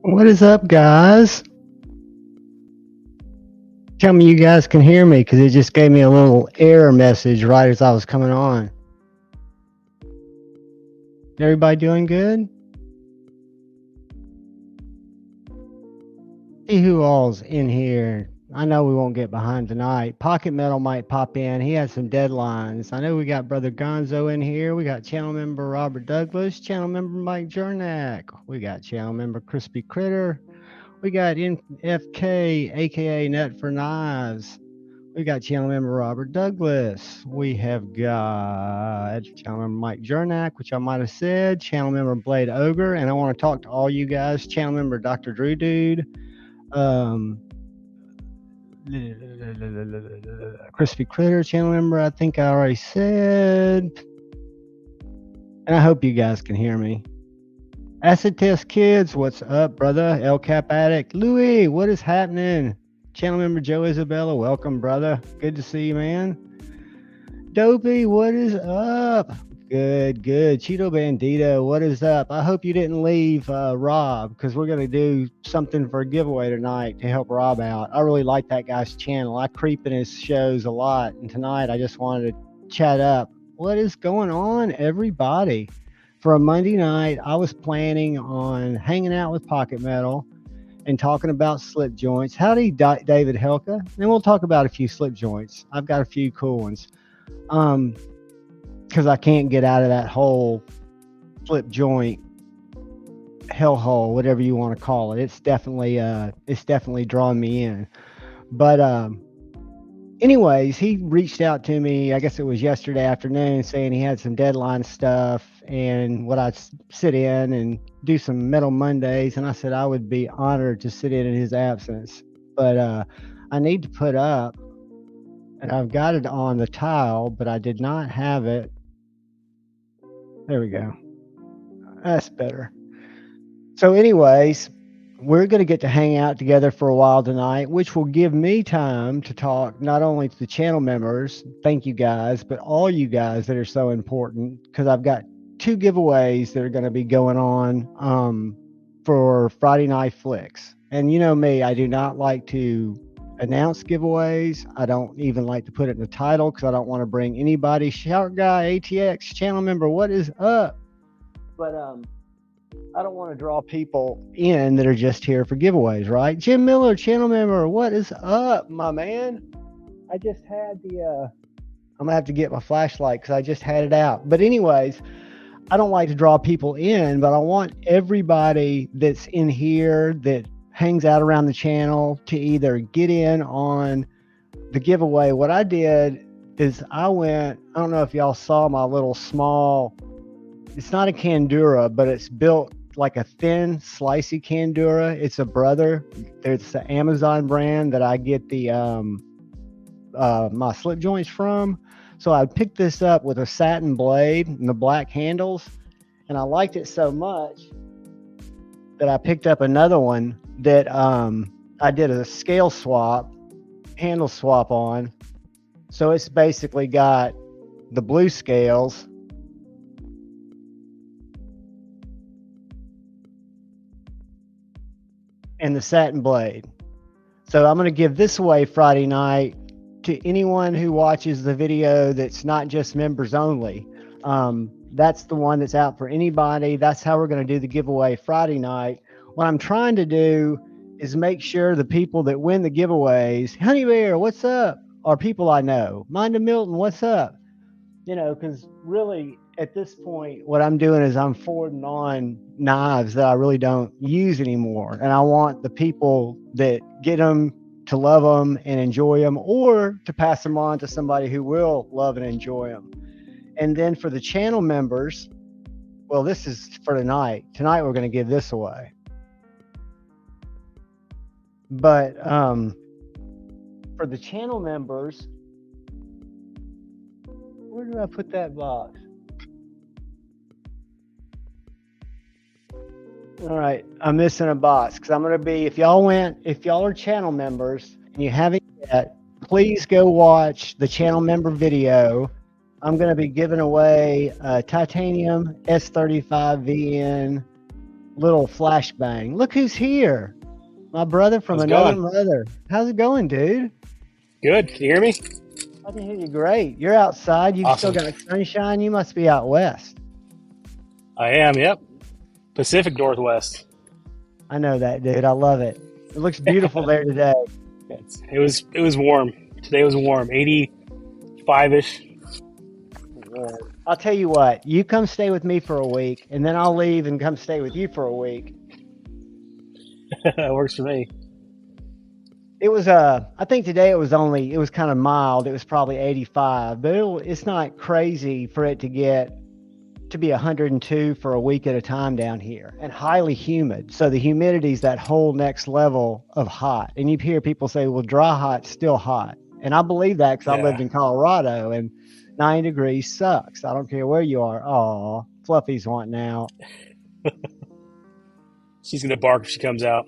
What is up, guys? Tell me you guys can hear me because it just gave me a little error message right as I was coming on. Everybody doing good? See who all's in here. I know we won't get behind tonight. Pocket Metal might pop in. He has some deadlines. I know we got Brother Gonzo in here. We got channel member Robert Douglas, channel member Mike Jernak. We got channel member Crispy Critter. We got FK, aka Nut for Knives. We got channel member Robert Douglas. We have got channel member Mike Jernak, which I might have said, channel member Blade Ogre, and I want to talk to all you guys. Channel member Dr. Drew Dude, um, Crispy Critter, channel member, I think I already said. And I hope you guys can hear me. Acid Test Kids, what's up, brother? El Cap Addict, Louis, what is happening? Channel member Joe Isabella, welcome, brother. Good to see you, man. Dopey, what is up? Good. Cheeto Bandito, what is up? I hope you didn't leave Rob, because we're going to do something for a giveaway tonight to help Rob out. I really like that guy's channel. I creep in his shows a lot, and tonight I just wanted to chat up. What is going on, everybody? For a Monday night, I was planning on hanging out with Pocket Metal and talking about slip joints. Howdy, David Helka. And we'll talk about a few slip joints. I've got a few cool ones. Because I can't get out of that whole slip joint hellhole, whatever you want to call it. It's definitely drawn me in. But anyways, he reached out to me, I guess it was yesterday afternoon, saying he had some deadline stuff and would I sit in and do some Metal Mondays. And I said I would be honored to sit in his absence. But I need to put up, and I've got it on the tile, but I did not have it. There we go. That's better. So anyways, we're going to get to hang out together for a while tonight, which will give me time to talk not only to the channel members, thank you guys, but all you guys that are so important, because I've got 2 giveaways that are going to be going on for Friday Night Flicks. And you know me, I do not like to announce giveaways. I don't even like to put it in the title because I don't want to bring anybody. Shark Guy ATX channel member, what is up? But I don't want to draw people in that are just here for giveaways, right? Jim Miller, channel member, what is up, my man? I just had the, I'm gonna have to get my flashlight because I just had it out. But anyways, I don't like to draw people in, but I want everybody that's in here that hangs out around the channel to either get in on the giveaway. What I did is I don't know if y'all saw my little small, it's not a Candura, but it's built like a thin, slicey Candura. It's a brother. There's the Amazon brand that I get the my slip joints from. So I picked this up with a satin blade and the black handles, and I liked it so much that I picked up another one that I did a scale swap, handle swap on. So it's basically got the blue scales and the satin blade. So I'm going to give this away Friday night to anyone who watches the video that's not just members only. That's the one that's out for anybody. That's how we're going to do the giveaway Friday night. What I'm trying to do is make sure the people that win the giveaways, Honey Bear, what's up, are people I know. Minda Milton, what's up? You know, because really at this point, what I'm doing is I'm forwarding on knives that I really don't use anymore. And I want the people that get them to love them and enjoy them, or to pass them on to somebody who will love and enjoy them. And then for the channel members, well, this is for tonight. Tonight we're going to give this away. But for the channel members, where did I put that box? All right, I'm missing a box because I'm going to be, if y'all are channel members and you haven't yet, please go watch the channel member video. I'm going to be giving away a titanium S35 VN little flashbang. Look who's here. My brother from How's it another going? mother. How's it going, dude? Good. Can you hear me? I can hear you great. You're outside. You've still Awesome. got sunshine. You must be out west. I am. Yep. Pacific Northwest. I know that, dude. I love it. It looks beautiful there today. It was warm. Today was warm. 85 ish. I'll tell you what. You come stay with me for a week, and then I'll leave and come stay with you for a week. That works for me. It was I think today it was kind of mild. It was probably 85, but it's not crazy for it to be 102 for a week at a time down here, and highly humid. So the humidity is that whole next level of hot. And you hear people say, well, dry hot's still hot. And I believe that because I lived Yeah. in Colorado and 90 degrees sucks. I don't care where you are. Oh, Fluffy's wanting out. She's gonna bark if she comes out.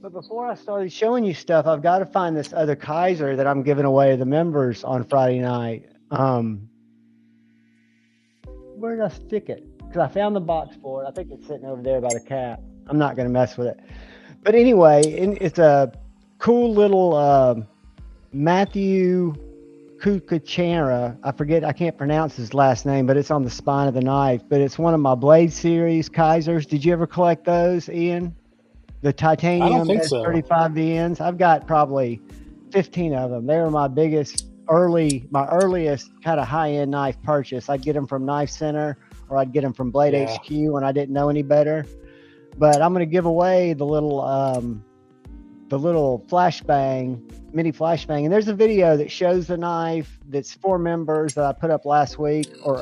But before I started showing you stuff, I've got to find this other Kaiser that I'm giving away to the members on Friday night. Where did I stick it? Because I found the box for it. I think it's sitting over there by the cat. I'm not going to mess with it. But anyway, it's a cool little Matthew Cucachera. I can't pronounce his last name, but it's on the spine of the knife. But it's one of my Blade Series Kaisers. Did you ever collect those, Ian? The I don't titanium think so. S35 VNs. I've got probably 15 of them. They were my earliest kind of high-end knife purchase. I'd get them from Knife Center, or I'd get them from Blade Yeah. HQ when I didn't know any better. But I'm going to give away the little flashbang, mini flashbang. And there's a video that shows the knife that's for members that I put up last week or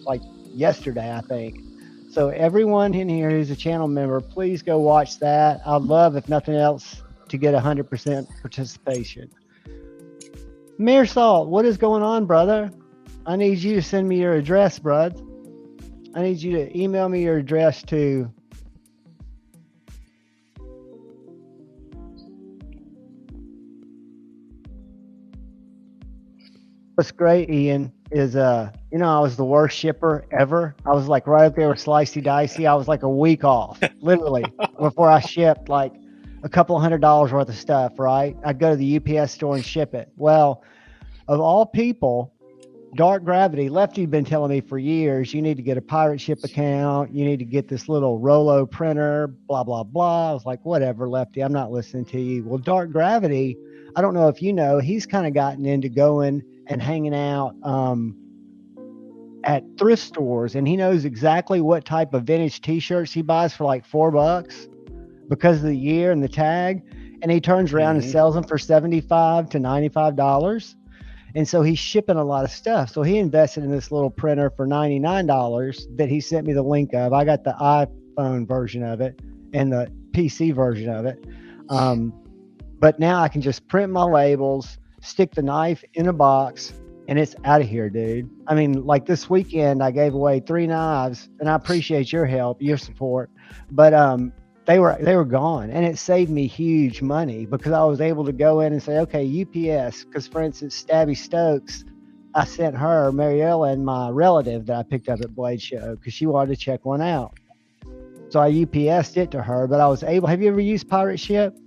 like yesterday, I think. So everyone in here who's a channel member, please go watch that. I'd love, if nothing else, to get 100% participation. Mayor Salt, what is going on, brother? I need you to send me your address, bud. I need you to email me your address to what's great, Ian, is I was the worst shipper ever. I was like right up there with Slicey Dicey. I was like a week off, literally, before I shipped like a couple $100 worth of stuff, right? I'd go to the UPS store and ship it. Well, of all people, Dark Gravity, Lefty'd been telling me for years, you need to get a pirate ship account. You need to get this little Rolo printer, blah, blah, blah. I was like, whatever, Lefty, I'm not listening to you. Well, Dark Gravity, I don't know if you know, he's kind of gotten into going and hanging out at thrift stores, and he knows exactly what type of vintage t-shirts he buys for like $4 because of the year and the tag, and he turns around and sells them for $75 to $95. And so he's shipping a lot of stuff. So he invested in this little printer for $99 that he sent me the link of. I got the iPhone version of it and the PC version of it. But now I can just print my labels, stick the knife in a box, and it's out of here, dude. I mean, like this weekend, I gave away 3 knives, and I appreciate your help, your support. But they were gone, and it saved me huge money because I was able to go in and say, okay, UPS, because for instance, Stabby Stokes, I sent her, Mariella, and my relative that I picked up at Blade Show because she wanted to check one out. So I UPS'd it to her, but I was able. Have you ever used Pirate Ship?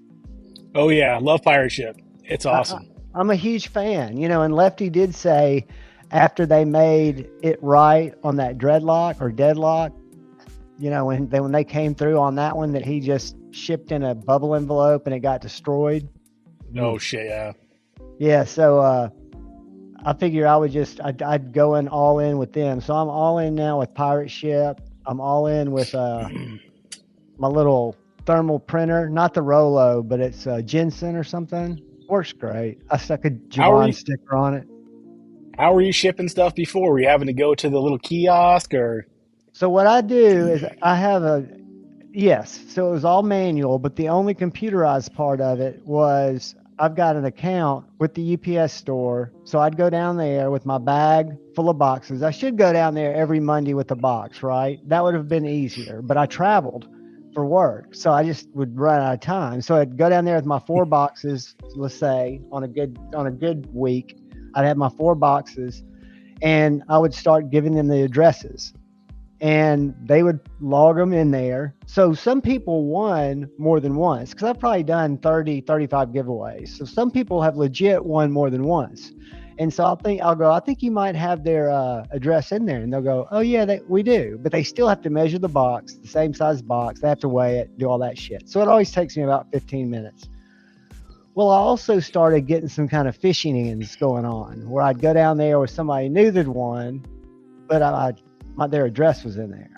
Oh yeah, love Pirate Ship. It's awesome. I'm a huge fan, and Lefty did say after they made it right on that dreadlock or deadlock, when they came through on that one, that he just shipped in a bubble envelope and it got destroyed. Oh shit, yeah. Yeah, so I figure I'd go in all in with them. So I'm all in now with Pirate Ship. I'm all in with my little thermal printer, not the Rolo, but it's Jensen or something. Works great. I stuck a Javon sticker on it. How were you shipping stuff before? Were you having to go to the little kiosk or? So what I do is I have so it was all manual, but the only computerized part of it was I've got an account with the UPS store. So I'd go down there with my bag full of boxes. I should go down there every Monday with a box, right? That would have been easier, but I traveled for work. So I just would run out of time. So I'd go down there with my 4 boxes, let's say on a good week, I'd have my 4 boxes and I would start giving them the addresses. and they would log them in there. So some people won more than once, because I've probably done 30, 35 giveaways. So some people have legit won more than once. And so I think you might have their address in there. And they'll go, oh, yeah, we do. But they still have to measure the box, the same size box. They have to weigh it, do all that shit. So it always takes me about 15 minutes. Well, I also started getting some kind of fishing ends going on where I'd go down there where somebody knew they'd won, but their address was in there.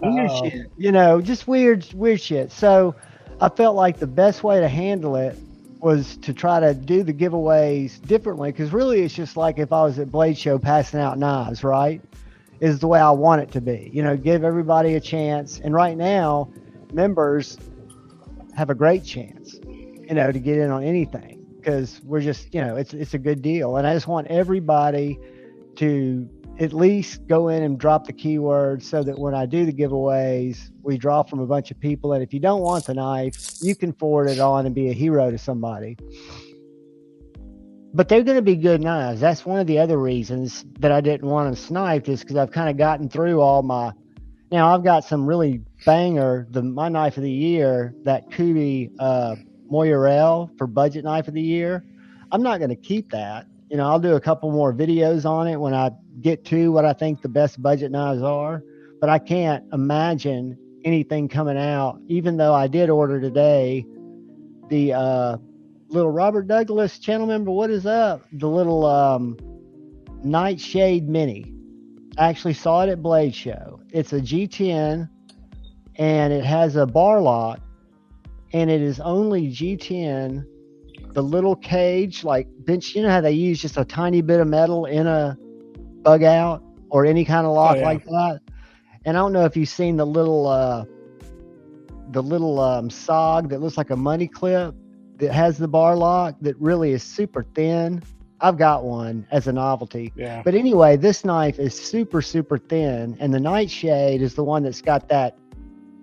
Weird shit, just weird shit. So I felt like the best way to handle it was to try to do the giveaways differently, because really it's just like if I was at Blade Show passing out knives, right? Is the way I want it to be. Give everybody a chance. And right now, members have a great chance, to get in on anything, because we're just, it's a good deal. And I just want everybody to at least go in and drop the keywords so that when I do the giveaways, we draw from a bunch of people. And if you don't want the knife, you can forward it on and be a hero to somebody. But they're going to be good knives. That's one of the other reasons that I didn't want them sniped, is because I've kind of gotten through all my. Now I've got some really banger. My knife of the year, that Kubi Moirel for budget knife of the year. I'm not going to keep that. I'll do a couple more videos on it when I get to what I think the best budget knives are. But I can't imagine anything coming out, even though I did order today the little Robert Douglas channel member. What is up? The little Nightshade Mini. I actually saw it at Blade Show. It's a G10 and it has a bar lock, and it is only G10. The little cage, like bench, how they use just a tiny bit of metal in a bug out or any kind of lock like that. And I don't know if you've seen the little SOG that looks like a money clip that has the bar lock that really is super thin. I've got one as a novelty. Yeah. But anyway, this knife is super, super thin. And the Nightshade is the one that's got that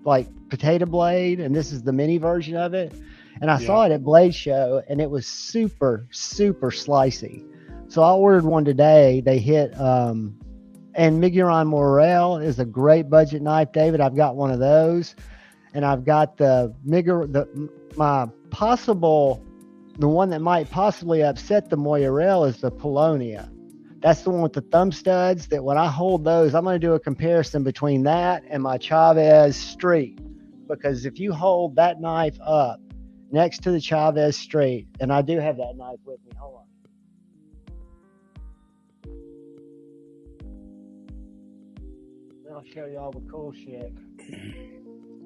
like potato blade. And this is the mini version of it. And I saw it at Blade Show, and it was super, super slicey. So I ordered one today. They hit, and Miguron Morel is a great budget knife, David. I've got one of those. And I've got the one that might possibly upset the Moirel is the Polonia. That's the one with the thumb studs that when I hold those, I'm going to do a comparison between that and my Chavez Street. Because if you hold that knife up next to the Chavez Street, and I do have that knife with me. Hold on. I'll show you all the cool shit.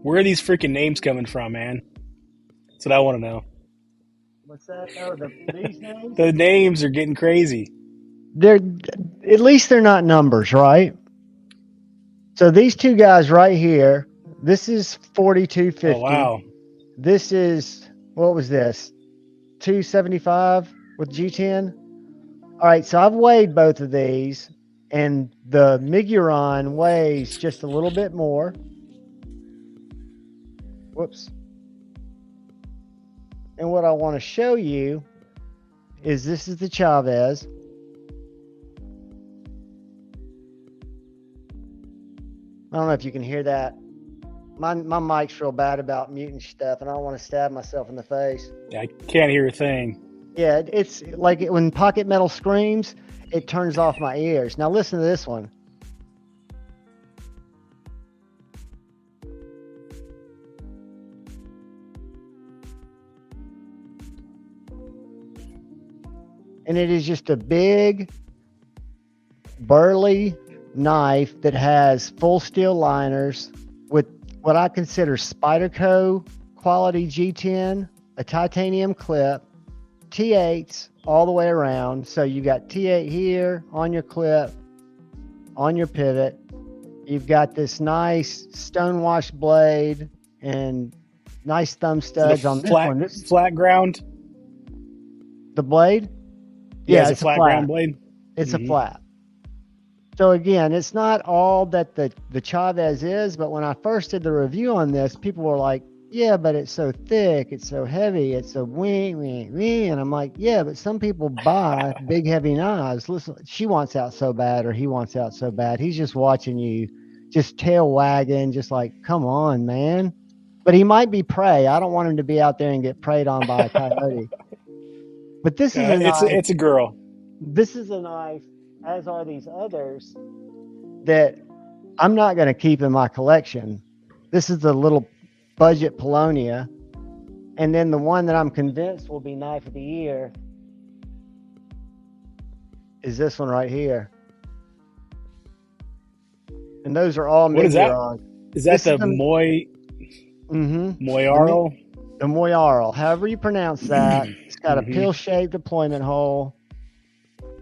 Where are these freaking names coming from, man? That's what I want to know. What's that? Oh, these names? The names are getting crazy. At least they're not numbers, right? So these two guys right here, this is 4250. Oh, wow. This is, what was this? 275 with G10. All right, so I've weighed both of these, and the Miguron weighs just a little bit more. Whoops. And what I want to show you is this is the Chavez. I don't know if you can hear that. My mic's real bad about muting stuff, and I don't want to stab myself in the face. I can't hear a thing. Yeah, it's like when Pocket Metal screams, it turns off my ears. Now listen to this one. And it is just a big, burly knife that has full steel liners with what I consider Spyderco quality G10, a titanium clip, T8s all the way around. So you got T8 here on your clip, on your pivot. You've got this nice stonewash blade and nice thumb studs on this one. Flat ground? The blade? Yeah, it's a flat ground blade. It's a flat. So again, it's not all that the Chavez is, but when I first did the review on this, people were like, yeah, but it's so thick, it's so heavy, it's so wing, wing, wing. And I'm like, yeah, but some people buy big, heavy knives. Listen, she wants out so bad, or he wants out so bad. He's just watching you, just tail wagging, just like, come on, man. But he might be prey. I don't want him to be out there and get preyed on by a coyote. But this is a knife. It's a girl. This is a knife, as are these others, that I'm not going to keep in my collection. This is the little budget Polonia. And then the one that I'm convinced will be knife of the year is this one right here. And those are all What is that? Migurons. Is that the Moyarl? The Moyarl. However you pronounce that. It's got a Mm-hmm. pill-shaped deployment hole.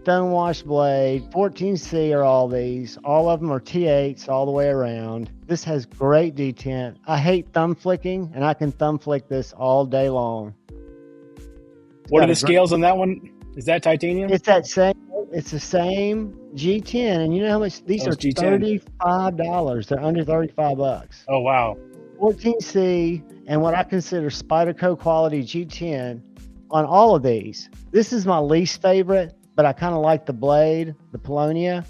Stonewash blade, 14C are all these. All of them are T8s all the way around. This has great detent. I hate thumb flicking, and I can thumb flick this all day long. What are the scales on that one? Is that titanium? It's that same. It's the same G10, and you know how much these are? G10. $35. They're under $35. Oh wow. 14C and what I consider Spyderco quality G10 on all of these. This is my least favorite, but I kind of like the blade, the Polonia.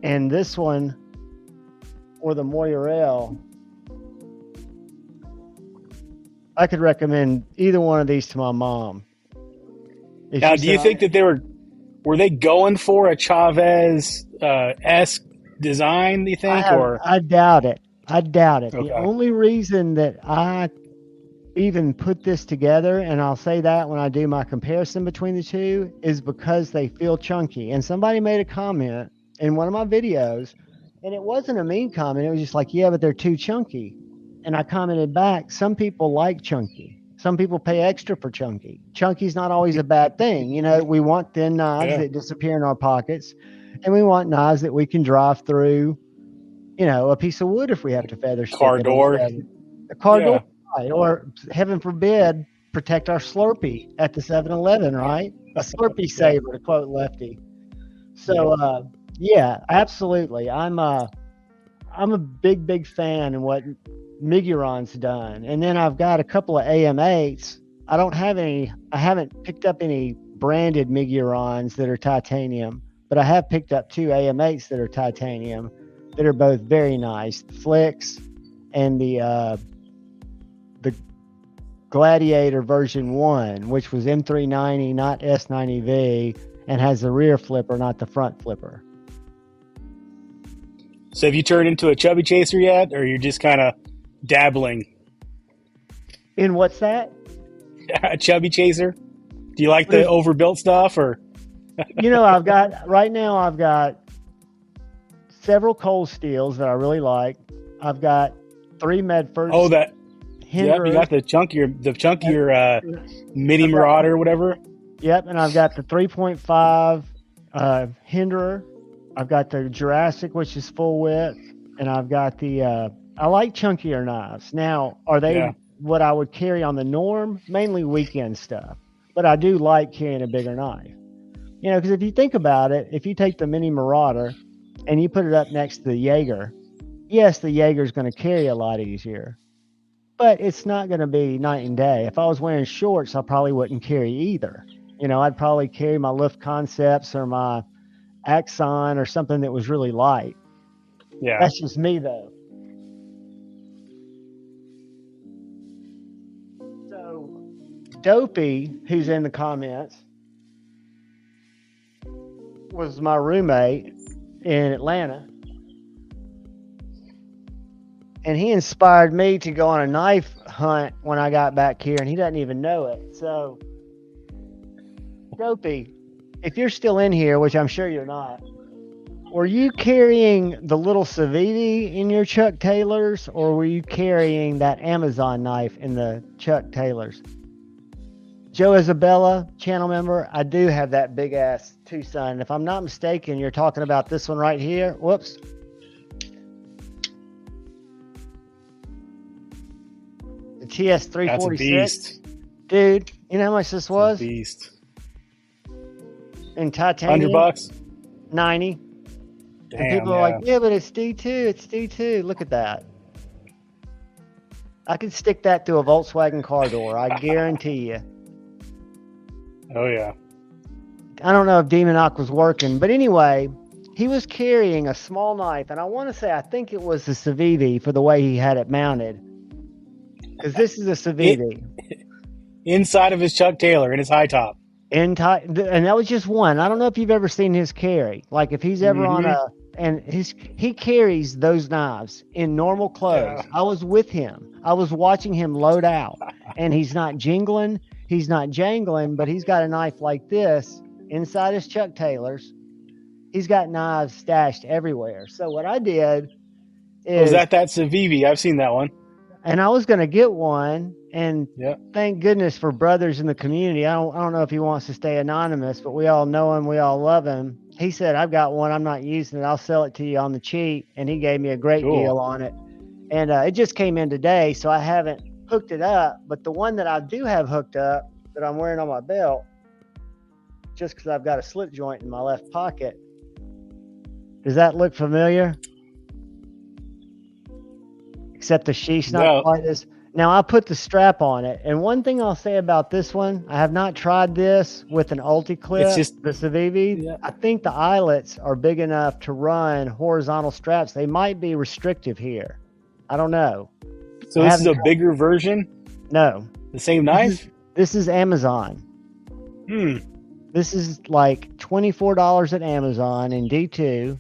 And this one, or the Moyarl, I could recommend either one of these to my mom. Now, do you think that were they going for a Chavez esque design? Do you think, I doubt it. I doubt it. Okay. The only reason that I even put this together, and I'll say that when I do my comparison between the two, is because they feel chunky. And somebody made a comment in one of my videos, and it wasn't a mean comment. It was just like, yeah, but they're too chunky. And I commented back, some people like chunky. Some people pay extra for chunky. Chunky's not always a bad thing. You know, we want thin knives that disappear in our pockets, and we want knives that we can drive through, you know, a piece of wood if we have to feather stick car door. A car door, right? Or heaven forbid, protect our Slurpee at the 7-Eleven, right? A Slurpee saver, to quote Lefty. So, yeah, absolutely. I'm a big fan of what Miguron's done. And then I've got a couple of AM8s. I haven't picked up any branded Migurons that are titanium, but I have picked up 2 AM8s that are titanium that are both very nice. The Flicks and the Gladiator version 1, which was M390, not S90V, and has the rear flipper, not the front flipper. So have you turned into a chubby chaser yet, or you're just kind of dabbling? In what's that? A chubby chaser? Do you like the overbuilt stuff, or? You know, I've got several cold steels that I really like. I've got 3 Medfords. Oh, that. Yep, you got the chunkier Mini Marauder or whatever. Yep, and I've got the 3.5 Hinderer. I've got the Jurassic, which is full width, and I've got the. I like chunkier knives. Now, are they what I would carry on the norm? Mainly weekend stuff, but I do like carrying a bigger knife. You know, because if you think about it, if you take the Mini Marauder and you put it up next to the Jaeger, yes, the Jaeger's going to carry a lot easier, but it's not going to be night and day. If I was wearing shorts, I probably wouldn't carry either. You know, I'd probably carry my Luft Concepts or my Axon or something that was really light. Yeah. That's just me, though. So, Dopey, who's in the comments, was my roommate in Atlanta. And he inspired me to go on a knife hunt when I got back here, and he doesn't even know it. So, Dopey, if you're still in here, which I'm sure you're not, were you carrying the little Saviti in your Chuck Taylors, or were you carrying that Amazon knife in the Chuck Taylors? Joe Isabella, channel member, I do have that big-ass Tucson. If I'm not mistaken, you're talking about this one right here. Whoops. The TS346. That's a beast. Dude, you know how much this was? A beast. In titanium? $100? 90. Damn, And people are like, yeah, but it's D2. It's D2. Look at that. I could stick that through a Volkswagen car door. I guarantee you. Oh, yeah. I don't know if Demonoc was working, but anyway, he was carrying a small knife, and I want to say I think it was the Civivi for the way he had it mounted, because this is a Civivi. Inside of his Chuck Taylor in his high top. And that was just one. I don't know if you've ever seen his carry. Like if he's ever on he carries those knives in normal clothes. Yeah. I was with him. I was watching him load out, and he's not jingling, he's not jangling, but he's got a knife like this inside his Chuck Taylors. He's got knives stashed everywhere. So what I did is... Was that Civivi? I've seen that one. And I was going to get one, and thank goodness for brothers in the community. I don't know if he wants to stay anonymous, but we all know him. We all love him. He said, I've got one. I'm not using it. I'll sell it to you on the cheap. And he gave me a great deal on it. And it just came in today, so I haven't hooked it up. But the one that I do have hooked up that I'm wearing on my belt, just because I've got a slip joint in my left pocket. Does that look familiar? Except the sheath's not quite as... Now, I put the strap on it. And one thing I'll say about this one, I have not tried this with an Ulti-Clip, the Civivi. Yeah. I think the eyelets are big enough to run horizontal straps. They might be restrictive here. I don't know. So this is a bigger version? No. The same knife? This is Amazon. This is like $24 at Amazon in D2,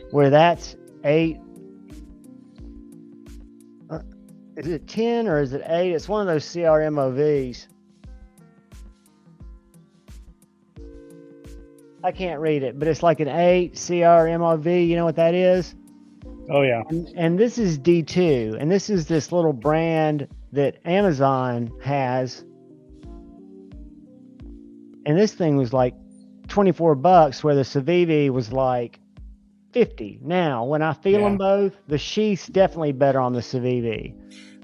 where that's 8... Is it 10 or is it 8? It's one of those CRMOVs. I can't read it, but it's like an 8 CRMOV. You know what that is? Oh, yeah. And this is D2. And this is this little brand that Amazon has. And this thing was like $24, where the Civivi was like 50. Now, when I feel them both, the sheath's definitely better on the Civivi.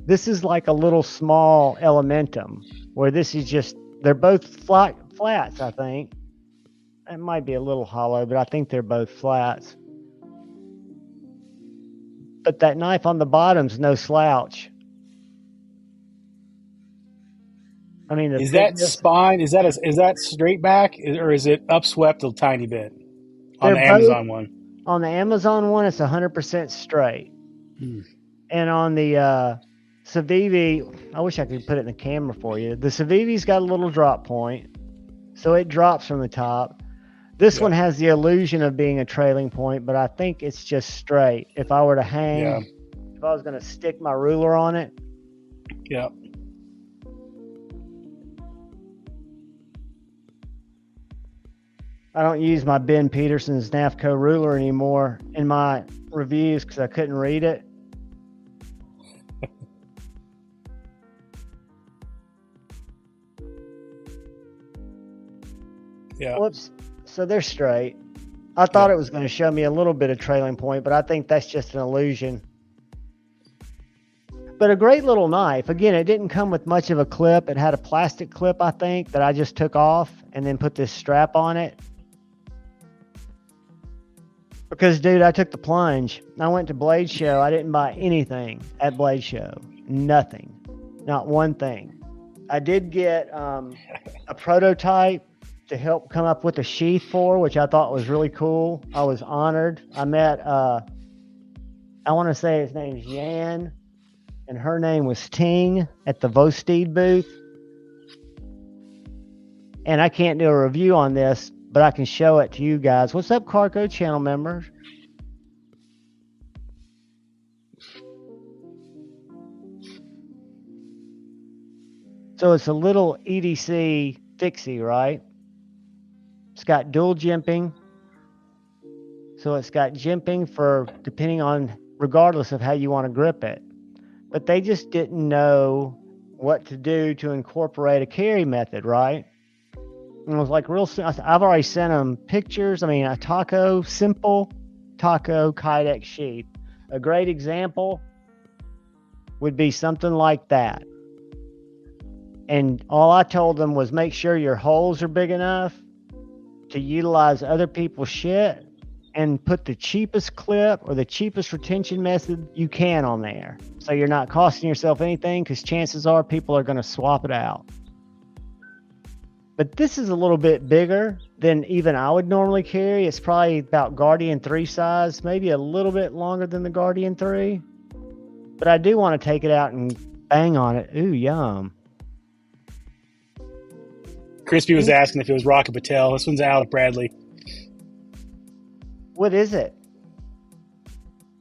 This is like a little small Elementum, where this is just, they're both flats, I think. It might be a little hollow, but I think they're both flats. But that knife on the bottom's no slouch. I mean, is that spine? Is that straight back, or is it upswept a tiny bit on the Amazon one? On the Amazon one, it's 100% straight. And on the Civivi, I wish I could put it in the camera for you. The Civivi's got a little drop point, so it drops from the top. This one has the illusion of being a trailing point, but I think it's just straight. If I were to hang, if I was going to stick my ruler on it. Yeah. I don't use my Ben Peterson's NAFCO ruler anymore in my reviews because I couldn't read it. Whoops. So they're straight. I thought it was going to show me a little bit of trailing point, but I think that's just an illusion. But a great little knife. Again, it didn't come with much of a clip. It had a plastic clip, I think, that I just took off and then put this strap on it. Because, dude, I took the plunge. I went to Blade Show. I didn't buy anything at Blade Show. Nothing. Not one thing. I did get a prototype to help come up with a sheath for, which I thought was really cool. I was honored. I met, I want to say his name's Yan, and her name was Ting at the Vosteed booth. And I can't do a review on this, but I can show it to you guys. What's up, Carco channel members? So it's a little EDC fixie, right? It's got dual jimping. So it's got jimping for depending on, regardless of how you want to grip it. But they just didn't know what to do to incorporate a carry method, right? And it was like I've already sent them pictures. I mean, a simple taco Kydex sheath. A great example would be something like that. And all I told them was make sure your holes are big enough to utilize other people's shit and put the cheapest clip or the cheapest retention method you can on there. So you're not costing yourself anything, because chances are people are going to swap it out. But this is a little bit bigger than even I would normally carry. It's probably about Guardian 3 size, maybe a little bit longer than the Guardian 3. But I do want to take it out and bang on it. Ooh, yum. Crispy was asking if it was Rocket Patel. This one's Alec Bradley. What is it?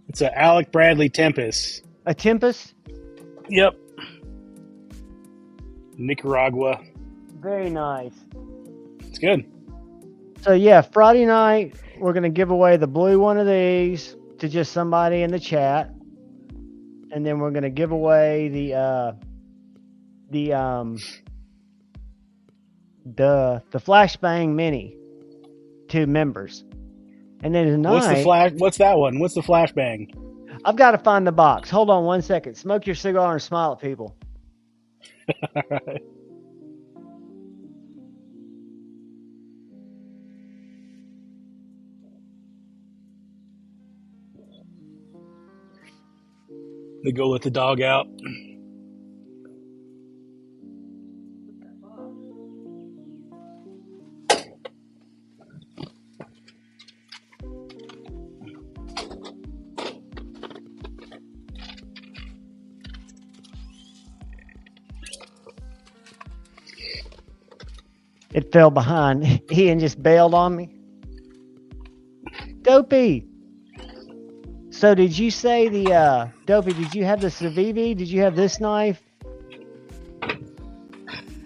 It's an Alec Bradley Tempest. A Tempest? Yep. Nicaragua. Very nice. It's good. So yeah, Friday night we're gonna give away the blue one of these to just somebody in the chat, and then we're gonna give away the Flashbang Mini to members. And then tonight, what's that one? What's the Flashbang? I've got to find the box. Hold on 1 second. Smoke your cigar and smile at people. All right. They go let the dog out. It fell behind. Ian just bailed on me. Dopey. So did you say Dopey, did you have the Civivi? Did you have this knife?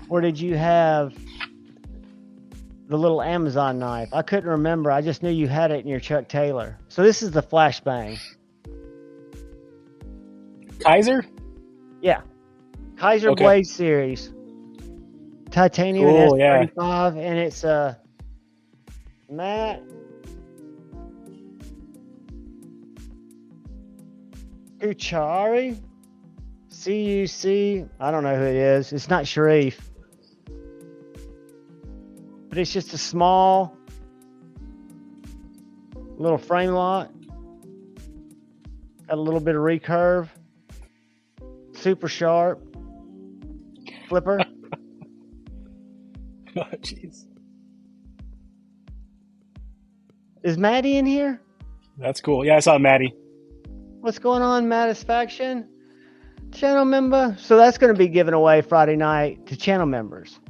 Or did you have the little Amazon knife? I couldn't remember. I just knew you had it in your Chuck Taylor. So this is the Flashbang. Kaiser? Yeah. Kaiser Okay. Blade Series. Titanium Cool, S35, and it's matte. Uchari? C-U-C. I don't know who it is. It's not Sharif. But it's just a small little frame lock. Got a little bit of recurve. Super sharp. Flipper. Oh, jeez. Is Maddie in here? That's cool. Yeah, I saw Maddie. What's going on, Mattisfaction? Channel member. So that's going to be given away Friday night to channel members.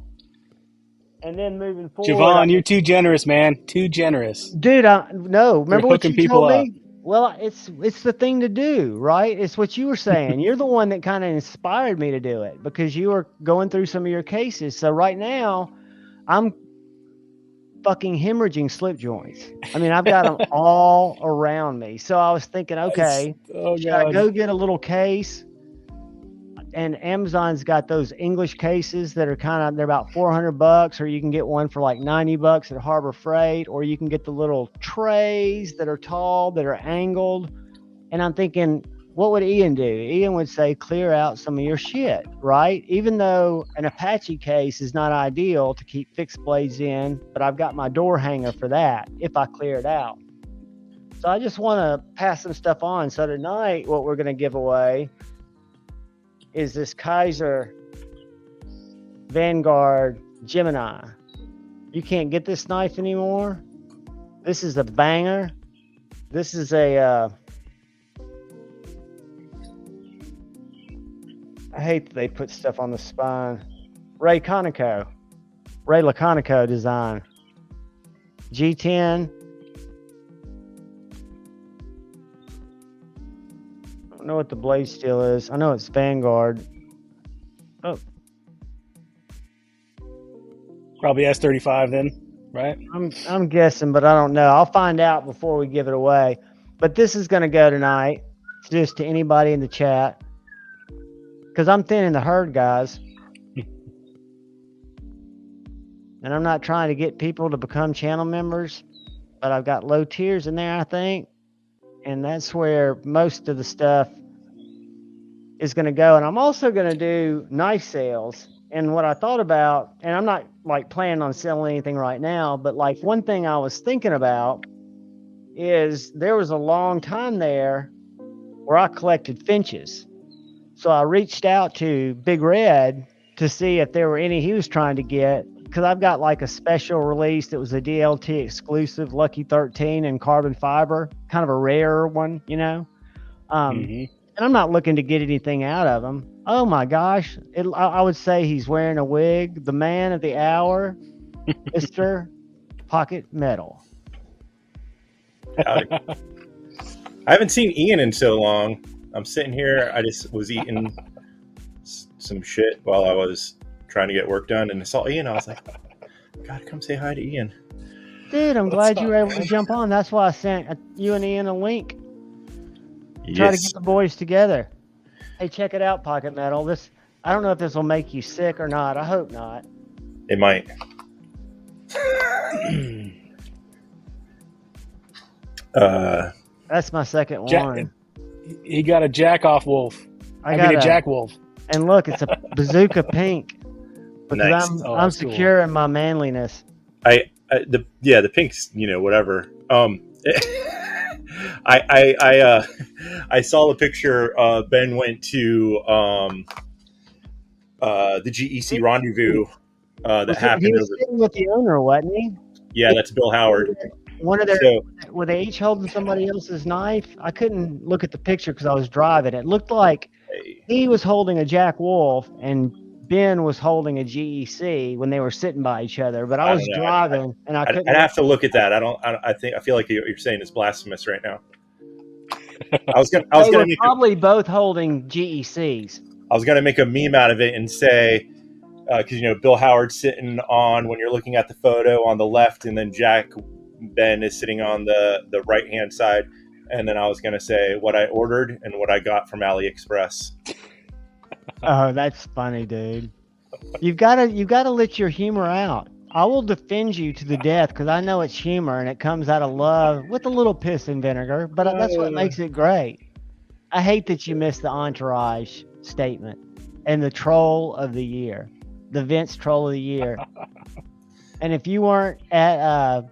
And then moving forward, Javon, you're too generous, man. Too generous. Dude, no. Remember what you told me? Well, it's the thing to do, right? It's what you were saying. You're the one that kind of inspired me to do it because you were going through some of your cases. So right now, I'm fucking hemorrhaging slip joints. I mean, I've got them all around me. So I was thinking, okay, should I go get a little case? And Amazon's got those English cases that are they're about $400, or you can get one for like $90 at Harbor Freight, or you can get the little trays that are tall, that are angled. And I'm thinking, what would Ian do? Ian would say, clear out some of your shit, right? Even though an Apache case is not ideal to keep fixed blades in, but I've got my door hanger for that if I clear it out. So I just want to pass some stuff on. So tonight, what we're going to give away is this Kaiser Vanguard Gemini. You can't get this knife anymore. This is a banger. This is a I hate that they put stuff on the spine. Ray Laconico design. G10. I don't know what the blade steel is. I know it's Vanguard. Oh. Probably S35 then, right? I'm guessing, but I don't know. I'll find out before we give it away. But this is going to go tonight, just to anybody in the chat. Because I'm thinning the herd, guys. And I'm not trying to get people to become channel members, but I've got low tiers in there, I think. And that's where most of the stuff is going to go. And I'm also going to do knife sales. And what I thought about, and I'm not like planning on selling anything right now, but like one thing I was thinking about is there was a long time there where I collected finches. So I reached out to Big Red to see if there were any he was trying to get, because I've got like a special release that was a DLT exclusive, Lucky 13 and carbon fiber, kind of a rare one, you know. And I'm not looking to get anything out of him. Oh my gosh, I would say he's wearing a wig. The man of the hour, Mr. Pocket Metal. I haven't seen Ian in so long. I'm sitting here. I just was eating some shit while I was trying to get work done, and I saw Ian. I was like, "God, come say hi to Ian." Dude, I'm glad you were able to jump on. That's why I sent you and Ian a link. Try to get the boys together. Hey, check it out, Pocket Metal. I don't know if this will make you sick or not. I hope not. It might. That's my second one. He got a jack-off wolf. I mean a jack wolf. And look, it's a bazooka pink. Because Nice. I'm secure in my manliness. The pink's, whatever. I saw the picture. Ben went to the GEC rendezvous that happened. He was sitting with the owner, wasn't he? Yeah, that's Bill Howard. Were they each holding somebody else's knife? I couldn't look at the picture because I was driving. It looked like he was holding a Jack Wolf and Ben was holding a GEC when they were sitting by each other. But I was driving and I couldn't. I'd have to look at that. I feel like you're saying it's blasphemous right now. They were probably both holding GECs. I was gonna make a meme out of it and say, because Bill Howard's sitting on, when you're looking at the photo, on the left, and then Ben is sitting on the right hand side, and then I was gonna say what I ordered and what I got from AliExpress. Oh, that's funny, dude. You've got to let your humor out. I will defend you to the death because I know it's humor and it comes out of love with a little piss and vinegar, but that's what makes it great. I hate that you missed the Entourage statement and the troll of the year, the Vince troll of the year. And if you weren't at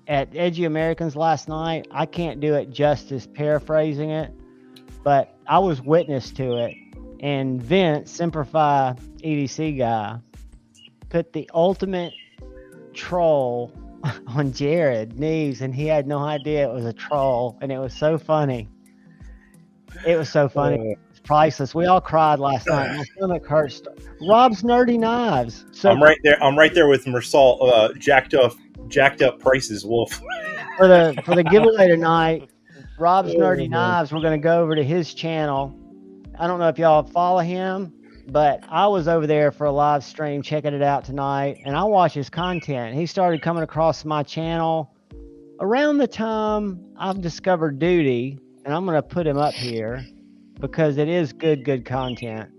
Edgy Americans last night, I can't do it justice paraphrasing it, but I was witness to it. And Vince, Semper Fi EDC guy, put the ultimate troll on Jared Neves, and he had no idea it was a troll, and it was so funny. It was so funny. It was priceless. We all cried last night. My stomach hurts. Rob's Nerdy Knives. So I'm right there with Mersal, jacked up prices, Wolf. For the giveaway tonight, Rob's Nerdy Knives, we're going to go over to his channel. I don't know if y'all follow him, but I was over there for a live stream checking it out tonight, and I watch his content. He started coming across my channel around the time I've discovered Duty, and I'm going to put him up here because it is good content.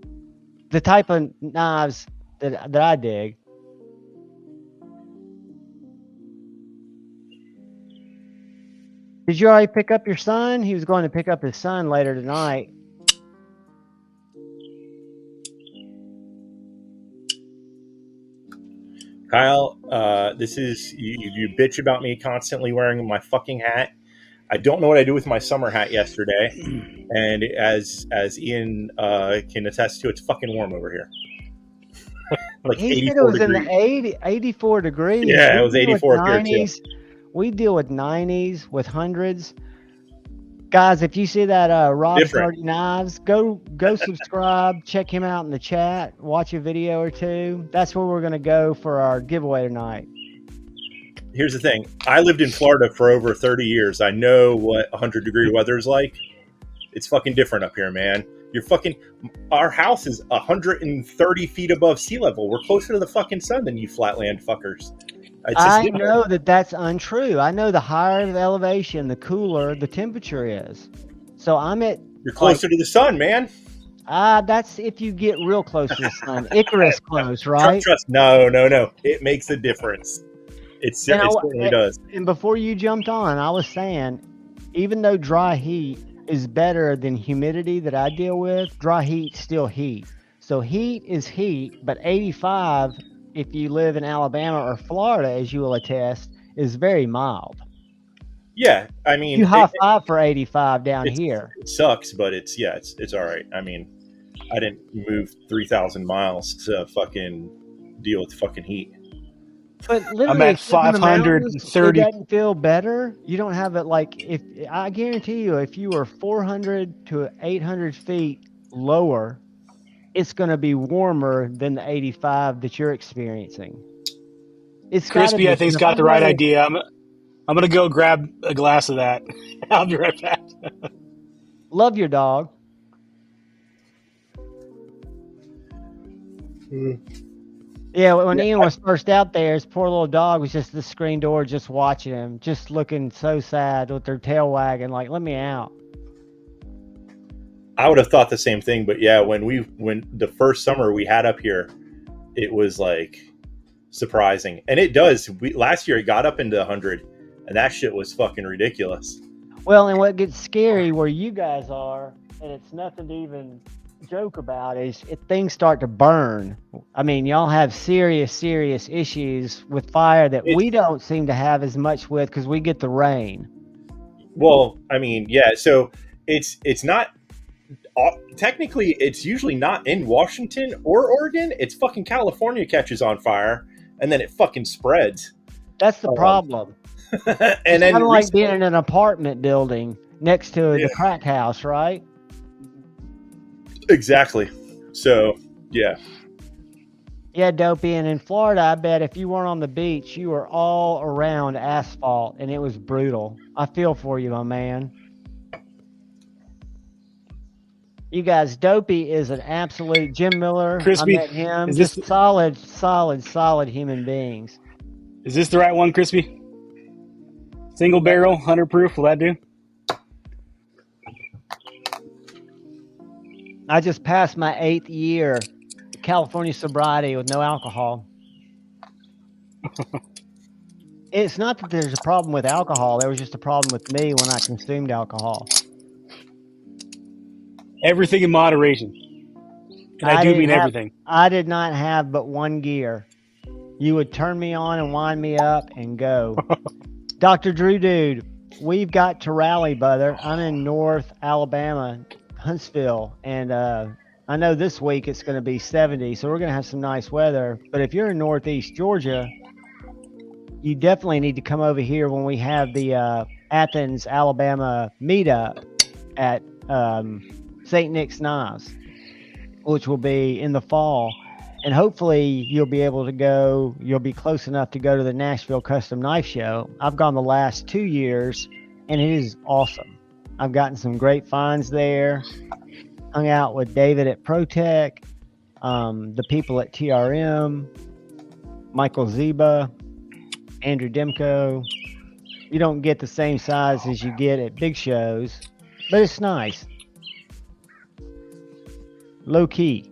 The type of knives that I dig. Did you already pick up your son? He was going to pick up his son later tonight. Kyle, this is you bitch about me constantly wearing my fucking hat. I don't know what I do with my summer hat yesterday, and as Ian can attest to, it's fucking warm over here. Like he said it was degrees. In the 84 degrees. Yeah, it was 84 here too. We deal with 90s, with hundreds. Guys, if you see that Rob's Nerdy Knives, go subscribe, check him out in the chat, watch a video or two. That's where we're going to go for our giveaway tonight. Here's the thing. I lived in Florida for over 30 years. I know what 100-degree weather is like. It's fucking different up here, man. Our house is 130 feet above sea level. We're closer to the fucking sun than you flatland fuckers. I know that's untrue. I know the higher the elevation, the cooler the temperature is. So You're closer to the sun, man. That's if you get real close to the sun. Icarus close, right? Trust. No. It makes a difference. It certainly does. And before you jumped on, I was saying, even though dry heat is better than humidity that I deal with, dry heat's still heat. So heat is heat, but 85, if you live in Alabama or Florida, as you will attest, is very mild. Yeah, I mean, You high five for 85 down here. It sucks, but it's all right. I mean, I didn't move 3,000 miles to fucking deal with fucking heat. But literally, I'm at if you're in the mountains, it 530. doesn't feel better. You don't have it like if I guarantee you, if you were 400 to 800 feet lower, it's going to be warmer than the 85 that you're experiencing. It's got to Crispy, be. I think's 'Cause if got I the right go- idea. I'm gonna go grab a glass of that. I'll be right back. Love your dog. Yeah, when Ian was first out there, his poor little dog was just at the screen door, just watching him, just looking so sad with their tail wagging, like, let me out. I would have thought the same thing, but yeah, when the first summer we had up here, it was like surprising, and it does. Last year it got up into 100, and that shit was fucking ridiculous. Well, and what gets scary where you guys are, and it's nothing to even joke about, is if things start to burn. I mean, y'all have serious issues with fire that we don't seem to have as much with because we get the rain. Well, I mean, yeah, so it's not. Technically, it's usually not in Washington or Oregon. It's fucking California catches on fire, and then it fucking spreads. That's the problem. And then kind of like being in an apartment building next to the crack house, right? Exactly. So, yeah. Yeah, Dopey. And in Florida, I bet if you weren't on the beach, you were all around asphalt, and it was brutal. I feel for you, my man. You guys, Dopey is an absolute Jim Miller. Crispy, I met him. is Just this solid human beings. Is this the right one, Crispy? Single barrel, 100 proof. Will that do? I just passed my 8th year California sobriety with no alcohol. It's not that there's a problem with alcohol. There was just a problem with me when I consumed alcohol. Everything in moderation. And I do mean everything. I did not have but one gear. You would turn me on and wind me up and go. Dr. Drew Dude, we've got to rally, brother. I'm in North Alabama, Huntsville, and I know this week it's going to be 70, so we're going to have some nice weather. But if you're in Northeast Georgia, you definitely need to come over here when we have the Athens, Alabama meetup at St. Nick's Knives, which will be in the fall. And hopefully you'll be able to go, you'll be close enough to go to the Nashville Custom Knife Show. I've gone the last 2 years, and it is awesome. I've gotten some great finds there. Hung out with David at ProTech, the people at TRM, Michael Zeba, Andrew Demko. You don't get the same size as you get at big shows, but it's nice. Low key.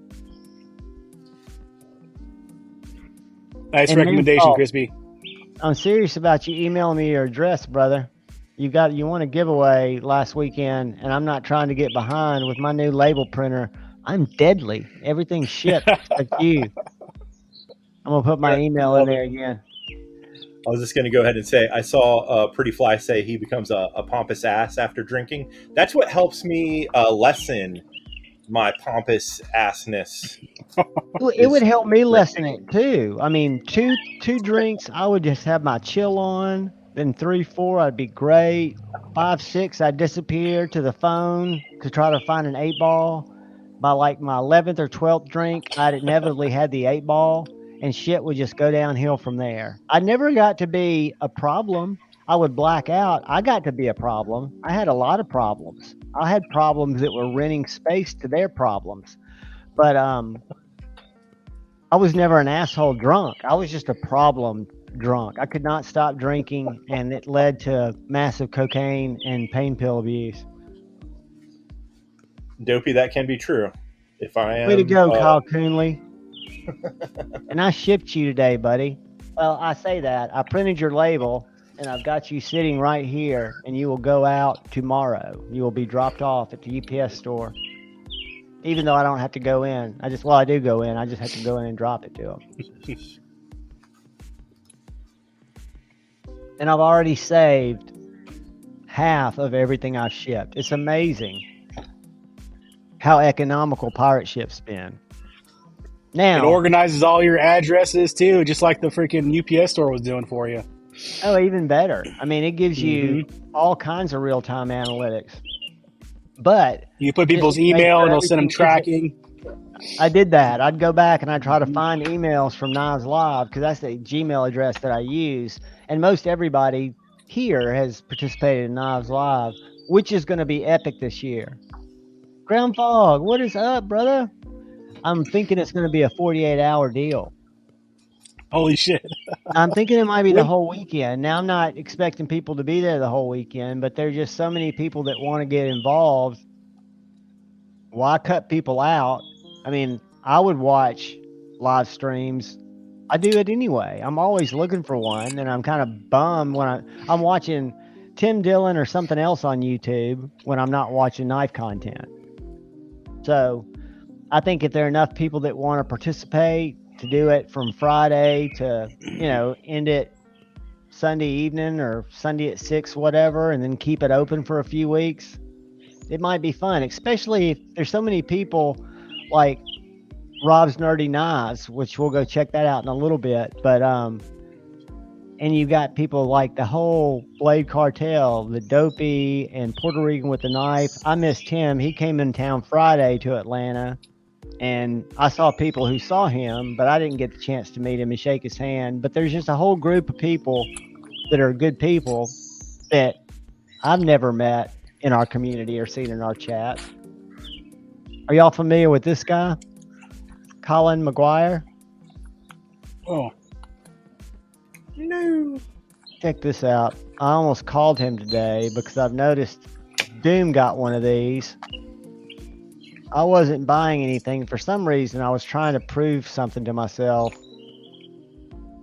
Nice recommendation, Crispy. I'm serious about you emailing me your address, brother. You won a giveaway last weekend, and I'm not trying to get behind with my new label printer. I'm deadly. Everything's shipped like you. I'm gonna put my email in there again. I was just going to go ahead and say, I saw Pretty Fly say he becomes a pompous ass after drinking. That's what helps me lessen my pompous assness. It would help me lessen it too. I mean, two drinks, I would just have my chill on. Then 3, 4, I'd be great. 5, 6, I'd disappear to the phone to try to find an 8-ball. By like my 11th or 12th drink, I'd inevitably had the 8-ball, and shit would just go downhill from there. I never got to be a problem. I would black out. I got to be a problem. I had a lot of problems. I had problems that were renting space to their problems. But I was never an asshole drunk. I was just a problem drunk. I could not stop drinking, and it led to massive cocaine and pain pill abuse. Dopey, that can be true. If I am, way to go, Kyle Coonley. And I shipped you today, buddy. Well, I say that. I printed your label, and I've got you sitting right here, and you will go out tomorrow. You will be dropped off at the UPS store. Even though I don't have to go in. I do go in. I just have to go in and drop it to them. And I've already saved half of everything I've shipped. It's amazing how economical pirate ship's been. Now it organizes all your addresses too, just like the freaking UPS store was doing for you. Oh, even better. I mean, it gives you all kinds of real-time analytics. But you put people's email and it'll send them tracking. I did that. I'd go back and I'd try to find emails from Knives Live because that's the Gmail address that I use. And most everybody here has participated in Knives Live, which is going to be epic this year. Ground Fog, what is up, brother? I'm thinking it's going to be a 48-hour deal. Holy shit. I'm thinking it might be the whole weekend. Now, I'm not expecting people to be there the whole weekend, but there's just so many people that want to get involved. Why cut people out? I mean, I would watch live streams. I do it anyway. I'm always looking for one, and I'm kind of bummed when I'm watching Tim Dillon or something else on YouTube when I'm not watching knife content. So I think if there are enough people that want to participate to do it from Friday to, end it Sunday evening or Sunday at 6, whatever, and then keep it open for a few weeks, it might be fun, especially if there's so many people like Rob's Nerdy Knives, which we'll go check that out in a little bit. But, and you've got people like the whole Blade Cartel, the Dopey and Puerto Rican with the Knife. I missed him. He came in town Friday to Atlanta. And I saw people who saw him, but I didn't get the chance to meet him and shake his hand. But there's just a whole group of people that are good people that I've never met in our community or seen in our chat. Are y'all familiar with this guy? Colin McGuire? Oh. No. Check this out. I almost called him today because I've noticed Doom got one of these. I wasn't buying anything. For some reason, I was trying to prove something to myself.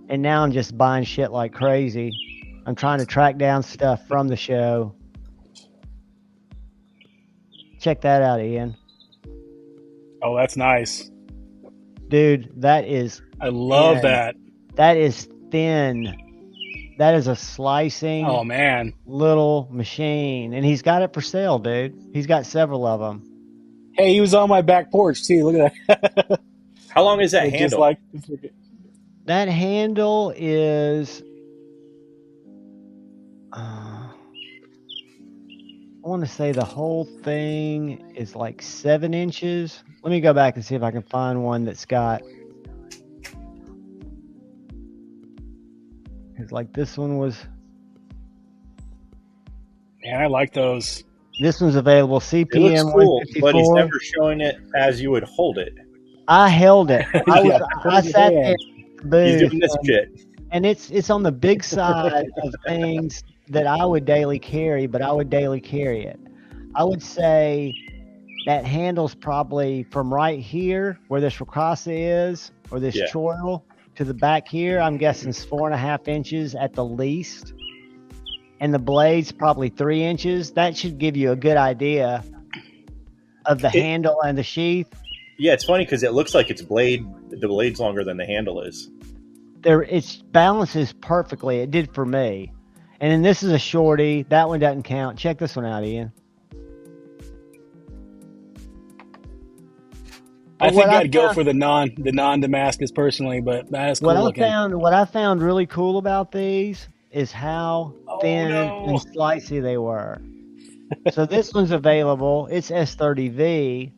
And now I'm just buying shit like crazy. I'm trying to track down stuff from the show. Check that out, Ian. Oh, that's nice. Dude, that is... I love that. That is thin. That is a slicing little machine. And he's got it for sale, dude. He's got several of them. Hey, he was on my back porch too. Look at that. How long is that handle? That handle is... I want to say the whole thing is like 7 inches. Let me go back and see if I can find one that's got... Because like this one was... Man, I like those. This one's available CPM. It looks cool, but he's never showing it as you would hold it. I held it. I sat there. He's doing this shit. And it's on the big side of things that I would daily carry, but I would daily carry it. I would say that handle's probably from right here where this Ricasa is, or this choil, to the back here. I'm guessing it's 4.5 inches at the least. And the blade's probably 3 inches. That should give you a good idea of the handle and the sheath. Yeah, it's funny because it looks like the blade's longer than the handle is. It balances perfectly. It did for me. And then this is a shorty. That one doesn't count. Check this one out, Ian. I think I'd go for the non-Damascus personally, but that's cool looking. What I found really cool about these is how thin and slicey they were. So this one's available. It's S30V,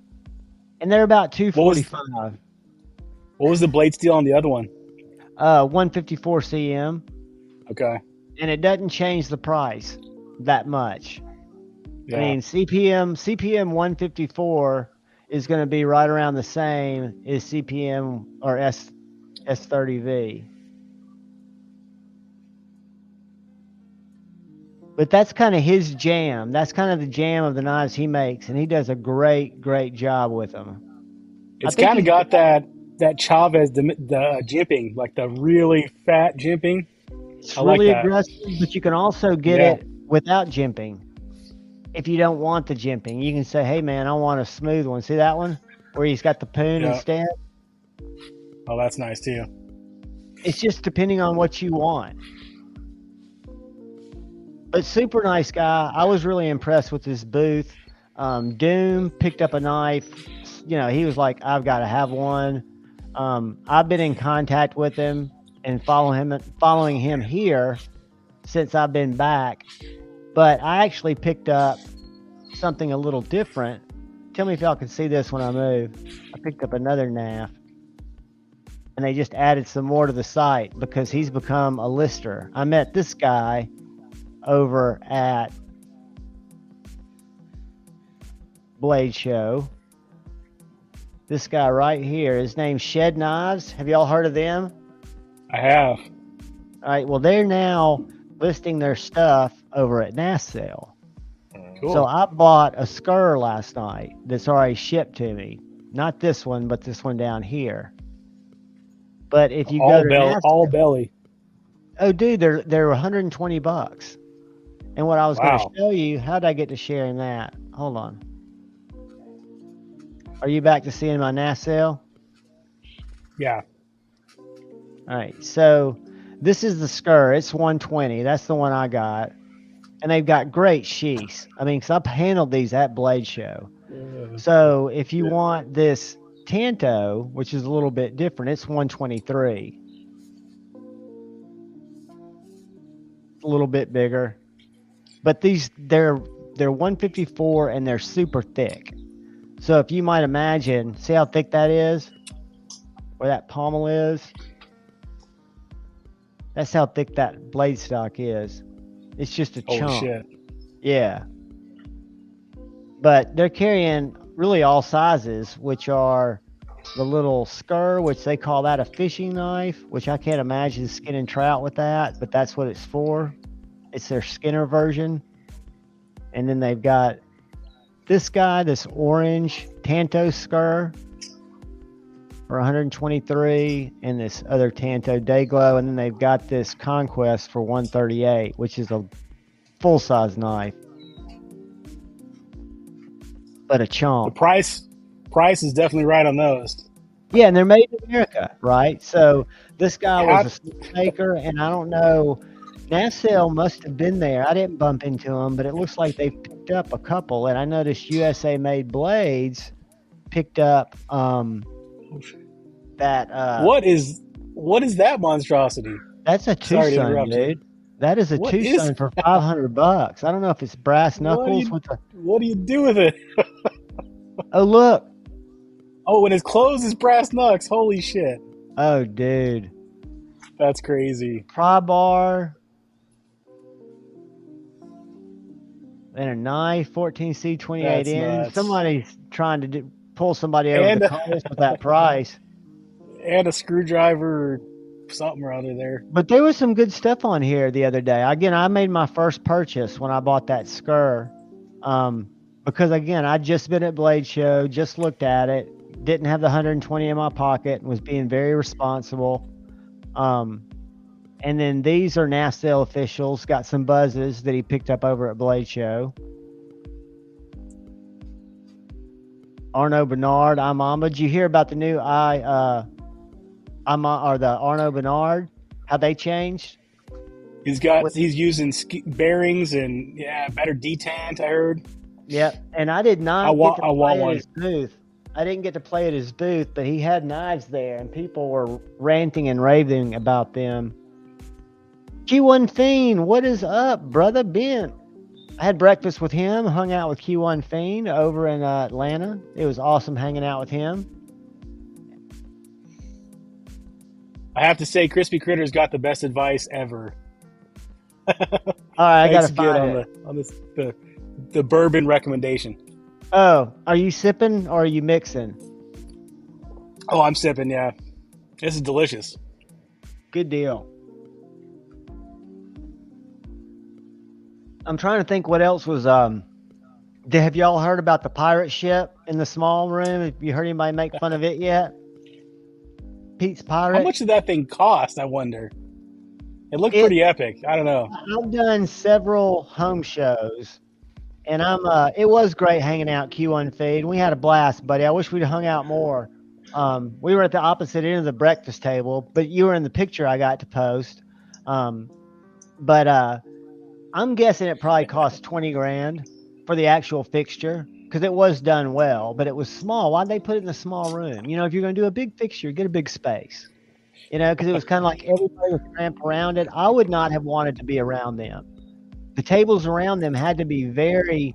and they're about $245. What was the blade steel on the other one? 154 cm. Okay. And it doesn't change the price that much. Yeah. I mean, CPM 154 is going to be right around the same as CPM or S30V. But that's kind of his jam. That's kind of the jam of the knives he makes, and he does a great, great job with them. It's kind of got that Chavez, the jimping, like the really fat jimping. It's really aggressive, but you can also get it without jimping. If you don't want the jimping, you can say, hey, man, I want a smooth one. See that one where he's got the poon instead? Oh, that's nice, too. It's just depending on what you want. But super nice guy. I was really impressed with his booth. Doom picked up a knife. You know, he was like, I've got to have one. I've been in contact with him and following him here since I've been back. But I actually picked up something a little different. Tell me if y'all can see this when I move. I picked up another NAF. And they just added some more to the site because he's become a lister. I met this guy over at Blade Show. This guy right here, his name's Shed Knives. Have y'all heard of them? I have. All right, well, they're now listing their stuff over at NAS Sale. Cool. So I bought a Skur last night that's already shipped to me. Not this one, but this one down here. But if you go to all belly. Oh, dude, they're $120. And what I was going to show you, how did I get to sharing that? Hold on. Are you back to seeing my NAS sale? Yeah. All right. So this is the Skur. It's 120. That's the one I got. And they've got great sheaths. I mean, because I've handled these at Blade Show. So if you want this Tanto, which is a little bit different, it's 123. A little bit bigger. But these, they're 154 and they're super thick. So if you might imagine, see how thick that is? Where that pommel is? That's how thick that blade stock is. It's just a chunk. Oh, shit. Yeah. But they're carrying really all sizes, which are the little Skur, which they call that a fishing knife, which I can't imagine skinning trout with that, but that's what it's for. It's their Skinner version. And then they've got this guy, this orange Tanto Skur for 123, and this other Tanto Dayglow, and then they've got this Conquest for 138, which is a full-size knife. But a chomp. The price is definitely right on those. Yeah, and they're made in America, right? So this guy was a maker, and I don't know, NASL must have been there. I didn't bump into him, but it looks like they picked up a couple, and I noticed USA Made Blades picked up that. What is that monstrosity? That's a Tucson, dude. That is a Tucson for $500. I don't know if it's brass knuckles What do you do with it? Oh, look. Oh, when it's closed, it's brass knucks. Holy shit. Oh, dude. That's crazy. Pry bar. And a knife, 14C, 28 in. Somebody's trying to pull somebody over the coals with that price. And a screwdriver, something or other there. But there was some good stuff on here the other day. Again, I made my first purchase when I bought that Skur. Because, again, I'd just been at Blade Show, just looked at it, didn't have the 120 in my pocket, and was being very responsible. And then these are NASL officials, got some buzzes that he picked up over at Blade Show. Arnaud Bernard, Imama. Did you hear about the new the Arnaud Bernard? How they changed? He's using bearings and better detent, I heard. Yep, and I did not get to play at his booth. I didn't get to play at his booth, but he had knives there, and people were ranting and raving about them. Q1 Fiend, what is up, brother Ben? I had breakfast with him, hung out with Q1 Fiend over in Atlanta. It was awesome hanging out with him. I have to say, Crispy Critter's got the best advice ever. All right, I got to find it. On the bourbon recommendation. Oh, are you sipping or are you mixing? Oh, I'm sipping, yeah. This is delicious. Good deal. I'm trying to think what else was have y'all heard about the pirate ship in the small room? Have you heard anybody make fun of it yet? Pete's Pirate. How much did that thing cost, I wonder? It looked pretty epic. I don't know. I've done several home shows, and it was great hanging out Q1 Feed. We had a blast, buddy. I wish we'd hung out more. We were at the opposite end of the breakfast table, but you were in the picture I got to post. But I'm guessing it probably cost 20 grand for the actual fixture because it was done well, but it was small. Why'd they put it in a small room? You know, if you're going to do a big fixture, get a big space. You know, because it was kind of like everybody was cramped around it. I would not have wanted to be around them. The tables around them had to be very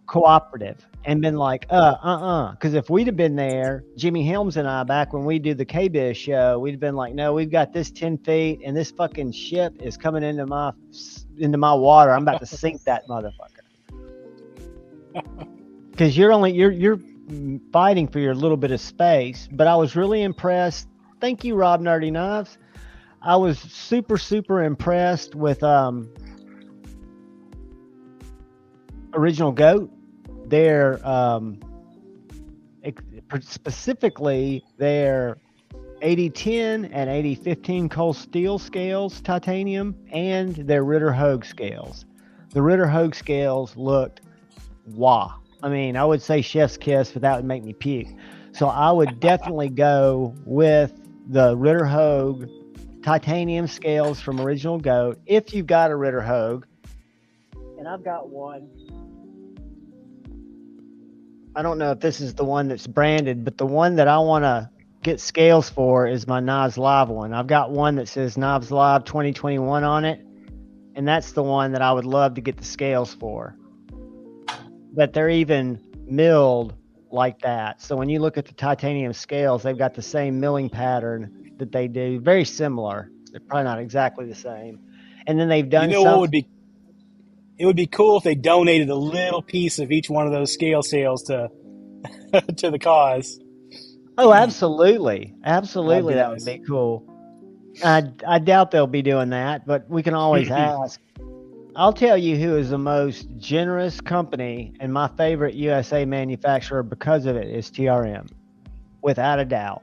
cooperative and been like, because if we'd have been there, Jimmy Helms and I, back when we do the KBiz show, we'd have been like, no, we've got this 10 feet and this fucking ship is coming into my water. I'm about to sink that motherfucker. Because you're fighting for your little bit of space. But I was really impressed. Thank you, Rob Nerdy Knives. I was super, super impressed with Original Goat. Their specifically their 8010 and 8015 cold steel scales, titanium, and their Ritter Hogue scales. The Ritter Hogue scales looked wow. I mean, I would say chef's kiss, but that would make me puke. So I would definitely go with the Ritter Hogue titanium scales from Original Goat if you've got a Ritter Hogue. And I've got one. I don't know if this is the one that's branded, but the one that I want to get scales for is my Knives Live one. I've got one that says Knives Live 2021 on it, and that's the one that I would love to get the scales for. But they're even milled like that. So when you look at the titanium scales, they've got the same milling pattern that they do. Very similar. They're probably not exactly the same. And then they've done what would be? It would be cool if they donated a little piece of each one of those scale sales to to the cause. Oh, absolutely. Absolutely. That would be cool. I doubt they'll be doing that, but we can always ask. I'll tell you who is the most generous company and my favorite USA manufacturer because of it is TRM, without a doubt.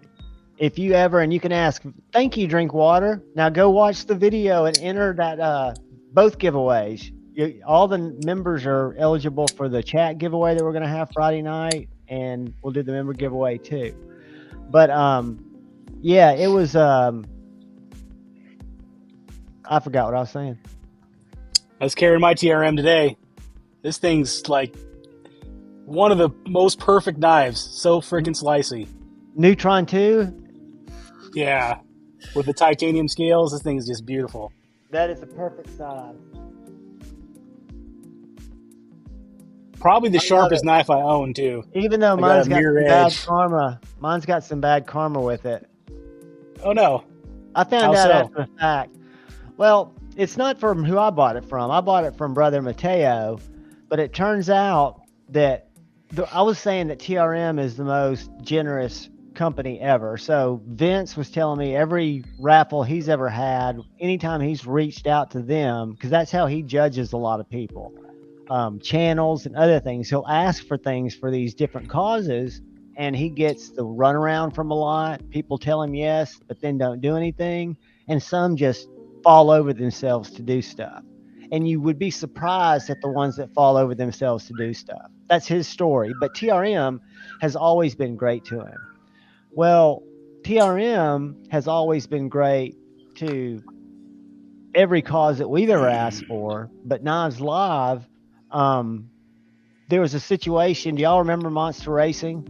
If you ever, and you can ask, thank you, Drinkwater. Now go watch the video and enter that both giveaways. All the members are eligible for the chat giveaway that we're going to have Friday night, and we'll do the member giveaway too. But yeah, it was. I forgot what I was saying. I was carrying my TRM today. This thing's like one of the most perfect knives. So freaking slicey. Neutron 2? Yeah. With the titanium scales, this thing is just beautiful. That is the perfect size. Probably the sharpest knife I own, too. Even though mine's got some bad karma. Mine's got some bad karma with it. Oh, no. I found out after the fact. Well, it's not from who I bought it from. I bought it from Brother Mateo. But it turns out that I was saying that TRM is the most generous company ever. So Vince was telling me every raffle he's ever had, anytime he's reached out to them, because that's how he judges a lot of people. Channels and other things. He'll ask for things for these different causes, and he gets the runaround from a lot. People tell him yes, but then don't do anything, and some just fall over themselves to do stuff. And you would be surprised at the ones that fall over themselves to do stuff. That's his story. But TRM has always been great to him. Well, TRM has always been great to every cause that we've ever asked for, but Knives Live. There was a situation. Do y'all remember Monster Racing?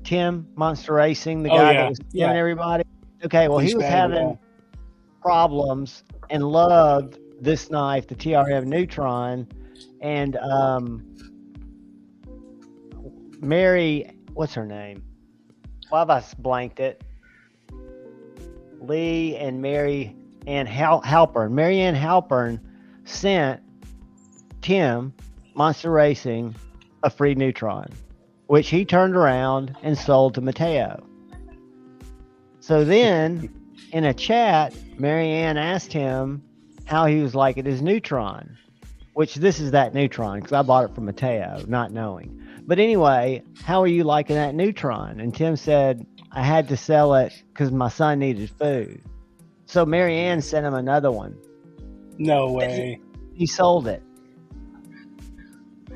Tim Monster Racing, the guy that was killing everybody. Okay, well, he was having problems and loved this knife, the TRM Neutron, and Mary, what's her name? Why have I blanked it? Lee and Mary Ann Halpern. Mary Ann Halpern sent Tim Monster Racing a free Neutron, which he turned around and sold to Mateo. So then in a chat, Mary Ann asked him how he was liking his Neutron, which this is that Neutron because I bought it from Mateo, not knowing. But anyway, how are you liking that Neutron? And Tim said, I had to sell it because my son needed food. So Mary Ann sent him another one. No way. He sold it.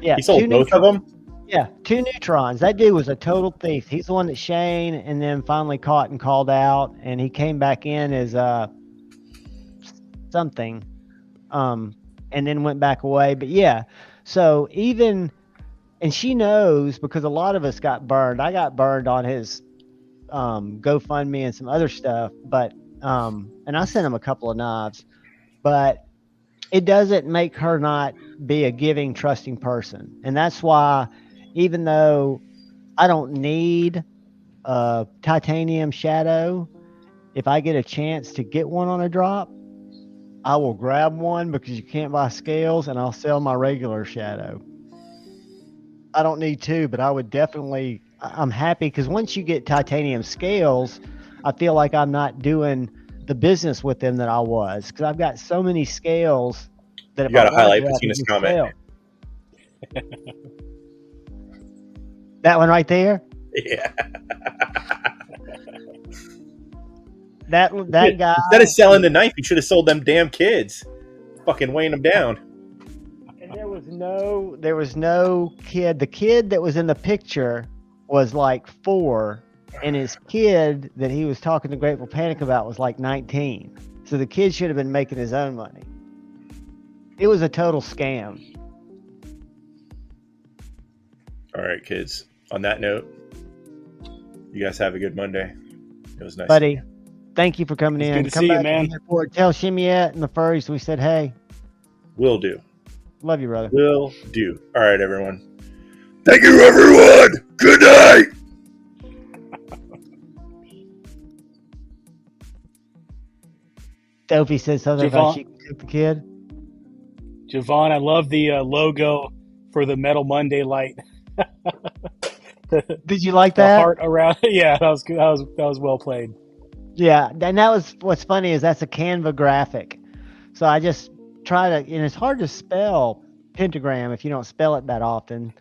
Yeah, he sold both of them? Yeah, 2 Neutrons. That dude was a total thief. He's the one that Shane and then finally caught and called out, and he came back in as something. and then went back away. But yeah, so even, and she knows because a lot of us got burned. I got burned on his GoFundMe and some other stuff, but and I sent him a couple of knives, but it doesn't make her not be a giving, trusting person. And that's why, even though I don't need a titanium shadow, if I get a chance to get one on a drop, I will grab one because you can't buy scales, and I'll sell my regular shadow. I don't need two, but I would definitely, I'm happy because once you get titanium scales, I feel like I'm not doing the business with them that I was, because I've got so many scales that You got to highlight Patina's comment. Sell. That one right there? Yeah. That guy. Instead of selling the knife, you should have sold them damn kids. Fucking weighing them down. And there was no kid. The kid that was in the picture was like 4, and his kid that he was talking to Grateful Panic about was like 19. So the kid should have been making his own money. It was a total scam. All right, kids. On that note, you guys have a good Monday. It was nice, buddy. Thank you for coming in. Good to see you, man. Tell Shimiette and the furries we said hey. Will do. Love you, brother. Will do. All right, everyone. Thank you, everyone. Good night. Sophie said something about she took the kid. Javon, I love the logo for the Metal Monday Lite. Did you like that? The heart around. Yeah, that was good. That was well played. Yeah, and that was what's funny is that's a Canva graphic. So I just try to, and it's hard to spell pentagram if you don't spell it that often.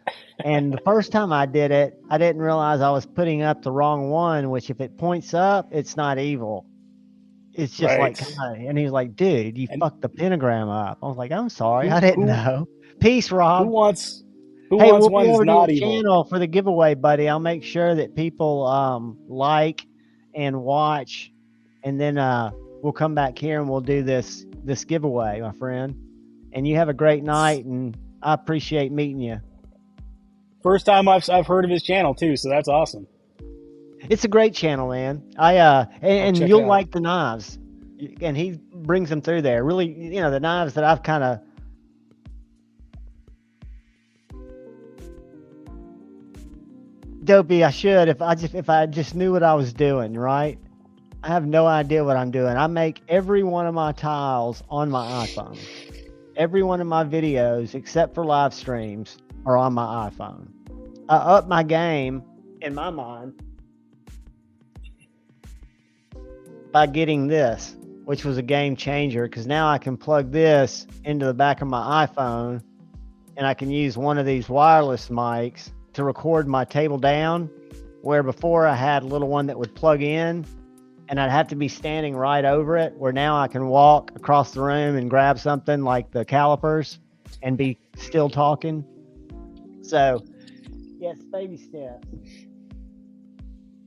And the first time I did it, I didn't realize I was putting up the wrong one, which if it points up, it's not evil. It's just right. like, and he was like, dude, you fucked the pentagram up. I was like, I'm sorry. I didn't know. Peace, Rob. Who wants we'll one be over that's not to the evil? channel for the giveaway, buddy. I'll make sure that people like and watch, and then we'll come back here and we'll do this giveaway, my friend. And you have a great night, and I appreciate meeting you. First time I've heard of his channel too, so that's awesome. It's a great channel, man. And you'll like the knives, and he brings them through there. Really, the knives that I've kind of. Dopey, I should if I just knew what I was doing, right? I have no idea what I'm doing. I make every one of my tiles on my iPhone. Every one of my videos, except for live streams, are on my iPhone. I up my game, in my mind, by getting this, which was a game changer, because now I can plug this into the back of my iPhone, and I can use one of these wireless mics to record my table down, where before I had a little one that would plug in and I'd have to be standing right over it, where now I can walk across the room and grab something like the calipers and be still talking. So, yes, baby steps.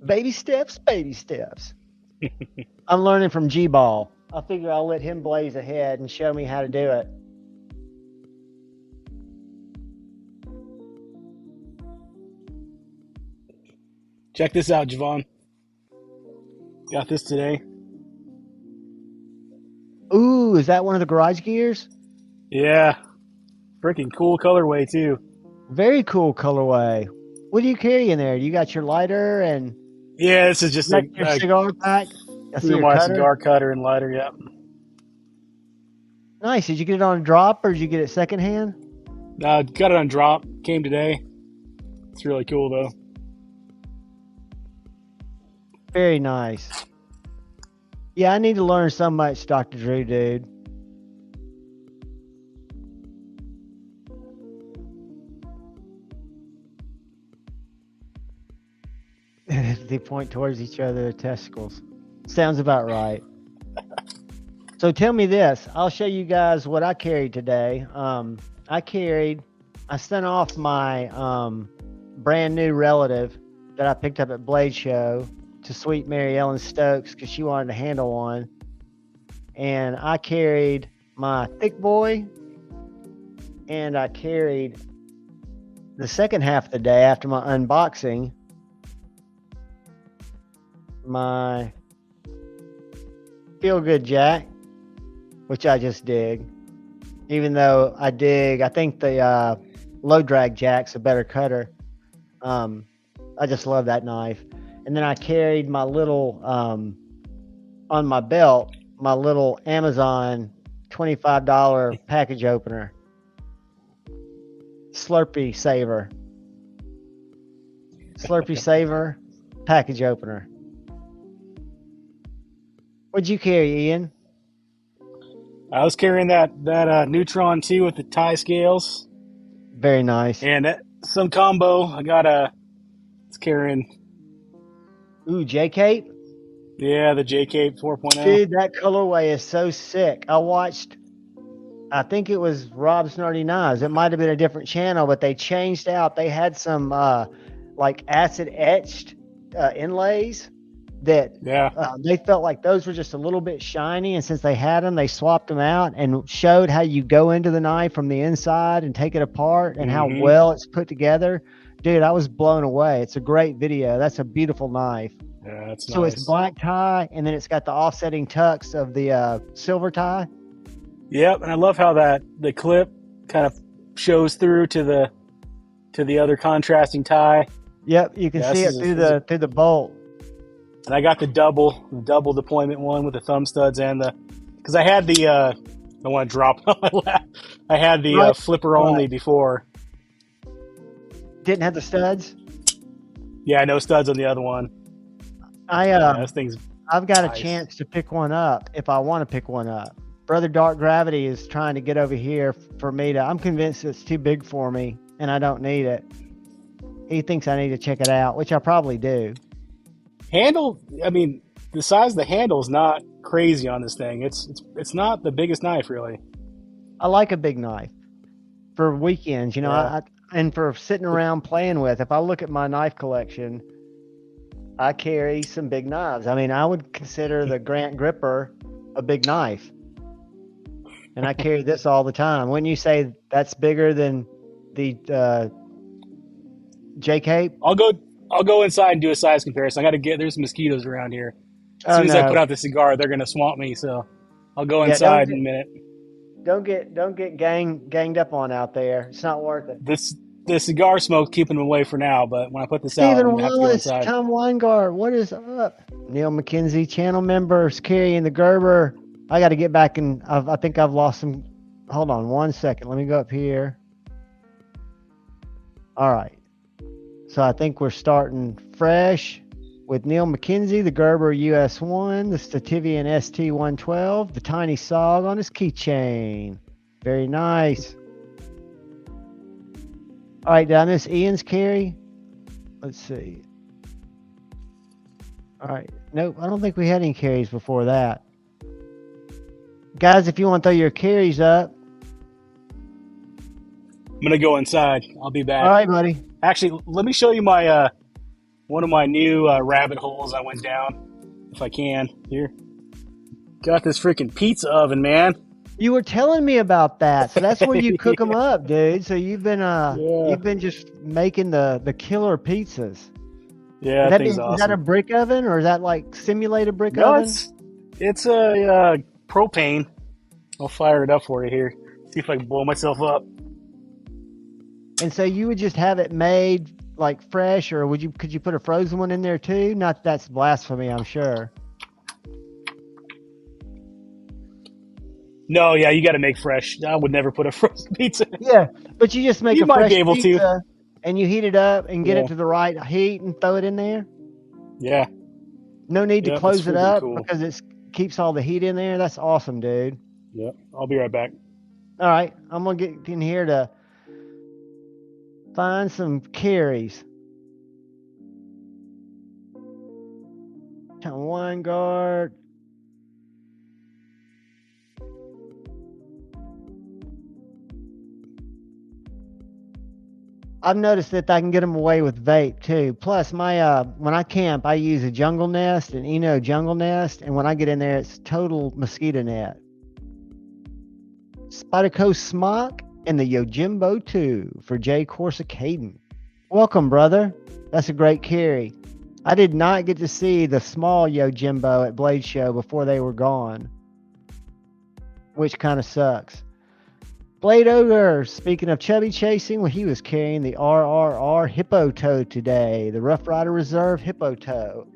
Baby steps, baby steps. I'm learning from G-Ball. I figure I'll let him blaze ahead and show me how to do it. Check this out, Javon. Got this today. Ooh, is that one of the garage gears? Yeah. Freaking cool colorway, too. Very cool colorway. What do you carry in there? You got your lighter and... Yeah, this is just your cigar pack? I see my cigar cutter and lighter, yeah. Nice. Did you get it on a drop or did you get it secondhand? Got it on drop. Came today. It's really cool, though. Very nice. Yeah, I need to learn so much, Dr. Drew, dude. They point towards each other, their testicles. Sounds about right. So tell me this. I'll show you guys what I carried today. I sent off my brand new relative that I picked up at Blade Show to Sweet Mary Ellen Stokes because she wanted to handle one. And I carried my thick boy, and I carried the second half of the day after my unboxing my Feel Good Jack, which I just dig. Even though I think the low drag jack's a better cutter. I just love that knife. And then I carried my little, on my belt, my little Amazon $25 package opener. Slurpee Saver package opener. What'd you carry, Ian? I was carrying that Neutron 2 with the tie scales. Very nice. And some combo. I got it's carrying. Ooh, J-Cape? Yeah, the J-Cape 4.0. Dude, that colorway is so sick. I think it was Rob's Nerdy Knives. It might have been a different channel, but they changed out. They had some like acid etched inlays that they felt like those were just a little bit shiny. And since they had them, they swapped them out and showed how you go into the knife from the inside and take it apart and how well it's put together. Dude, I was blown away. It's a great video. That's a beautiful knife. Yeah, that's so nice. It's black tie, and then it's got the offsetting tucks of the silver tie. Yep, and I love how the clip kind of shows through to the other contrasting tie. Yep, you can see it through the bolt. And I got the double deployment one with the thumb studs and because I had the I don't want to drop it on my lap. I had the flipper only before. Didn't have the studs? Yeah, no studs on the other one. I've got nice. A chance to pick one up if I want to pick one up. Brother Dark Gravity is trying to get over here for me to. I'm convinced it's too big for me and I don't need it. He thinks I need to check it out, which I probably do. Handle, I mean, the size of the handle is not crazy on this thing. It's not the biggest knife, really. I like a big knife for weekends, you know, and for sitting around playing with. If I look at my knife collection, I carry some big knives. I mean, I would consider the Grant Gripper a big knife. And I carry this all the time. Wouldn't you say that's bigger than the J-Cape? I'll go inside and do a size comparison. There's mosquitoes around here. As soon as I put out the cigar, they're gonna swamp me. So I'll go inside in a minute. Don't get ganged up on out there. It's not worth it. The cigar smoke's keeping them away for now, but when I put this out, I'm gonna have to go inside. Tom Weingart, what is up? Neil McKenzie, channel members carrying the Gerber. I got to get back and I think I've lost some. Hold on 1 second. Let me go up here. All right. So I think we're starting fresh with Neil McKenzie, the Gerber US1, the Stativian ST112, the tiny SOG on his keychain. Very nice. All right, did I miss Ian's carry? Let's see. All right. Nope, I don't think we had any carries before that. Guys, if you want to throw your carries up. I'm going to go inside. I'll be back. All right, buddy. Actually, let me show you my one of my new rabbit holes I went down, if I can. Here. Got this freaking pizza oven, man. You were telling me about that. So that's where you cook them up, dude. So you've been just making the killer pizzas. Yeah, is that a brick oven or is that like simulated brick oven? It's a propane. I'll fire it up for you here. See if I can blow myself up. And so you would just have it made like fresh, or could you put a frozen one in there too? Not that's blasphemy, I'm sure. No, yeah, you got to make fresh. I would never put a frozen pizza. Yeah, but you just make a fresh pizza, to. and you heat it up and get it to the right heat and throw it in there. Yeah. No need to close it up because it keeps all the heat in there. That's awesome, dude. Yep, I'll be right back. All right, I'm gonna get in here to find some carries. Weingart. I've noticed that I can get them away with vape too. Plus, my when I camp, I use a jungle nest, an Eno jungle nest, and when I get in there, it's total mosquito net. Spyderco Smock, and the Yojimbo 2 for J. Corsicaden. Welcome, brother. That's a great carry. I did not get to see the small Yojimbo at Blade Show before they were gone, which kind of sucks. Blade Ogre, speaking of chubby chasing, well, he was carrying the RRR Hippo Toe today, the Rough Rider Reserve Hippo Toe.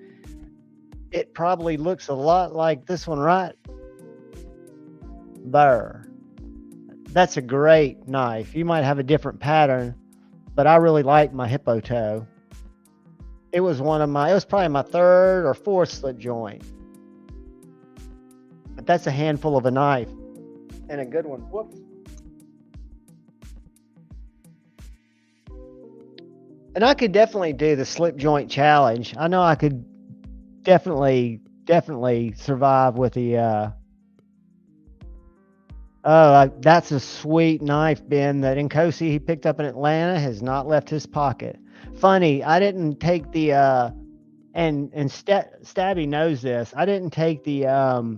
It probably looks a lot like this one right there. That's a great knife. You might have a different pattern, but I really like my Hippo Toe. It was probably my third or fourth slip joint. But that's a handful of a knife and a good one. Whoops. And I could definitely do the slip joint challenge. I know I could definitely survive with the that's a sweet knife, Ben, that Nkosi he picked up in Atlanta has not left his pocket. Funny, I didn't take the and Stabby knows this. I didn't take the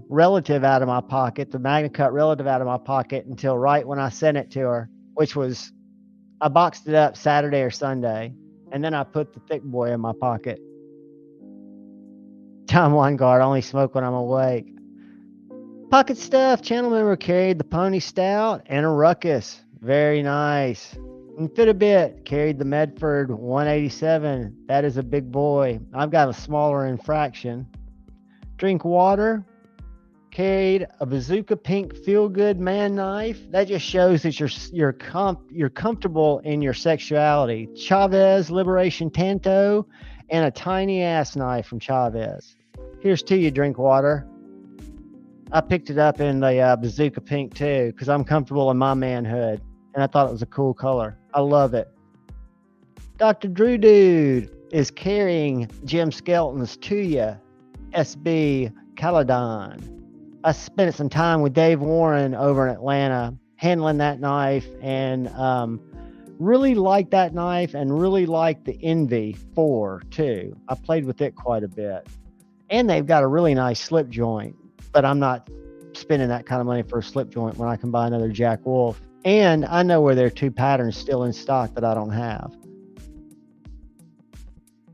relative out of my pocket, the Magna Cut relative out of my pocket until right when I sent it to her, which was I boxed it up Saturday or Sunday, and then I put the thick boy in my pocket. Tom Weingart, only smoke when I'm awake. Pocket stuff, channel member carried the Pony Stout and a Ruckus. Very nice. And Fit a Bit carried the Medford 187. That is a big boy. I've got a smaller infraction. Drink Water carried a Bazooka Pink Feel Good Man knife. That just shows that you're comfortable in your sexuality. Chavez Liberation Tanto and a tiny ass knife from Chavez. Here's to you, Drink Water. I picked it up in the Bazooka Pink too because I'm comfortable in my manhood, and I thought it was a cool color. I love it. Dr. Drew Dude is carrying Jim Skelton's Tuya SB Caledon. I spent some time with Dave Warren over in Atlanta handling that knife, and really like that knife and really like the Envy 4 too. I played with it quite a bit. And they've got a really nice slip joint, but I'm not spending that kind of money for a slip joint when I can buy another Jack Wolf. And I know where there are 2 patterns still in stock that I don't have.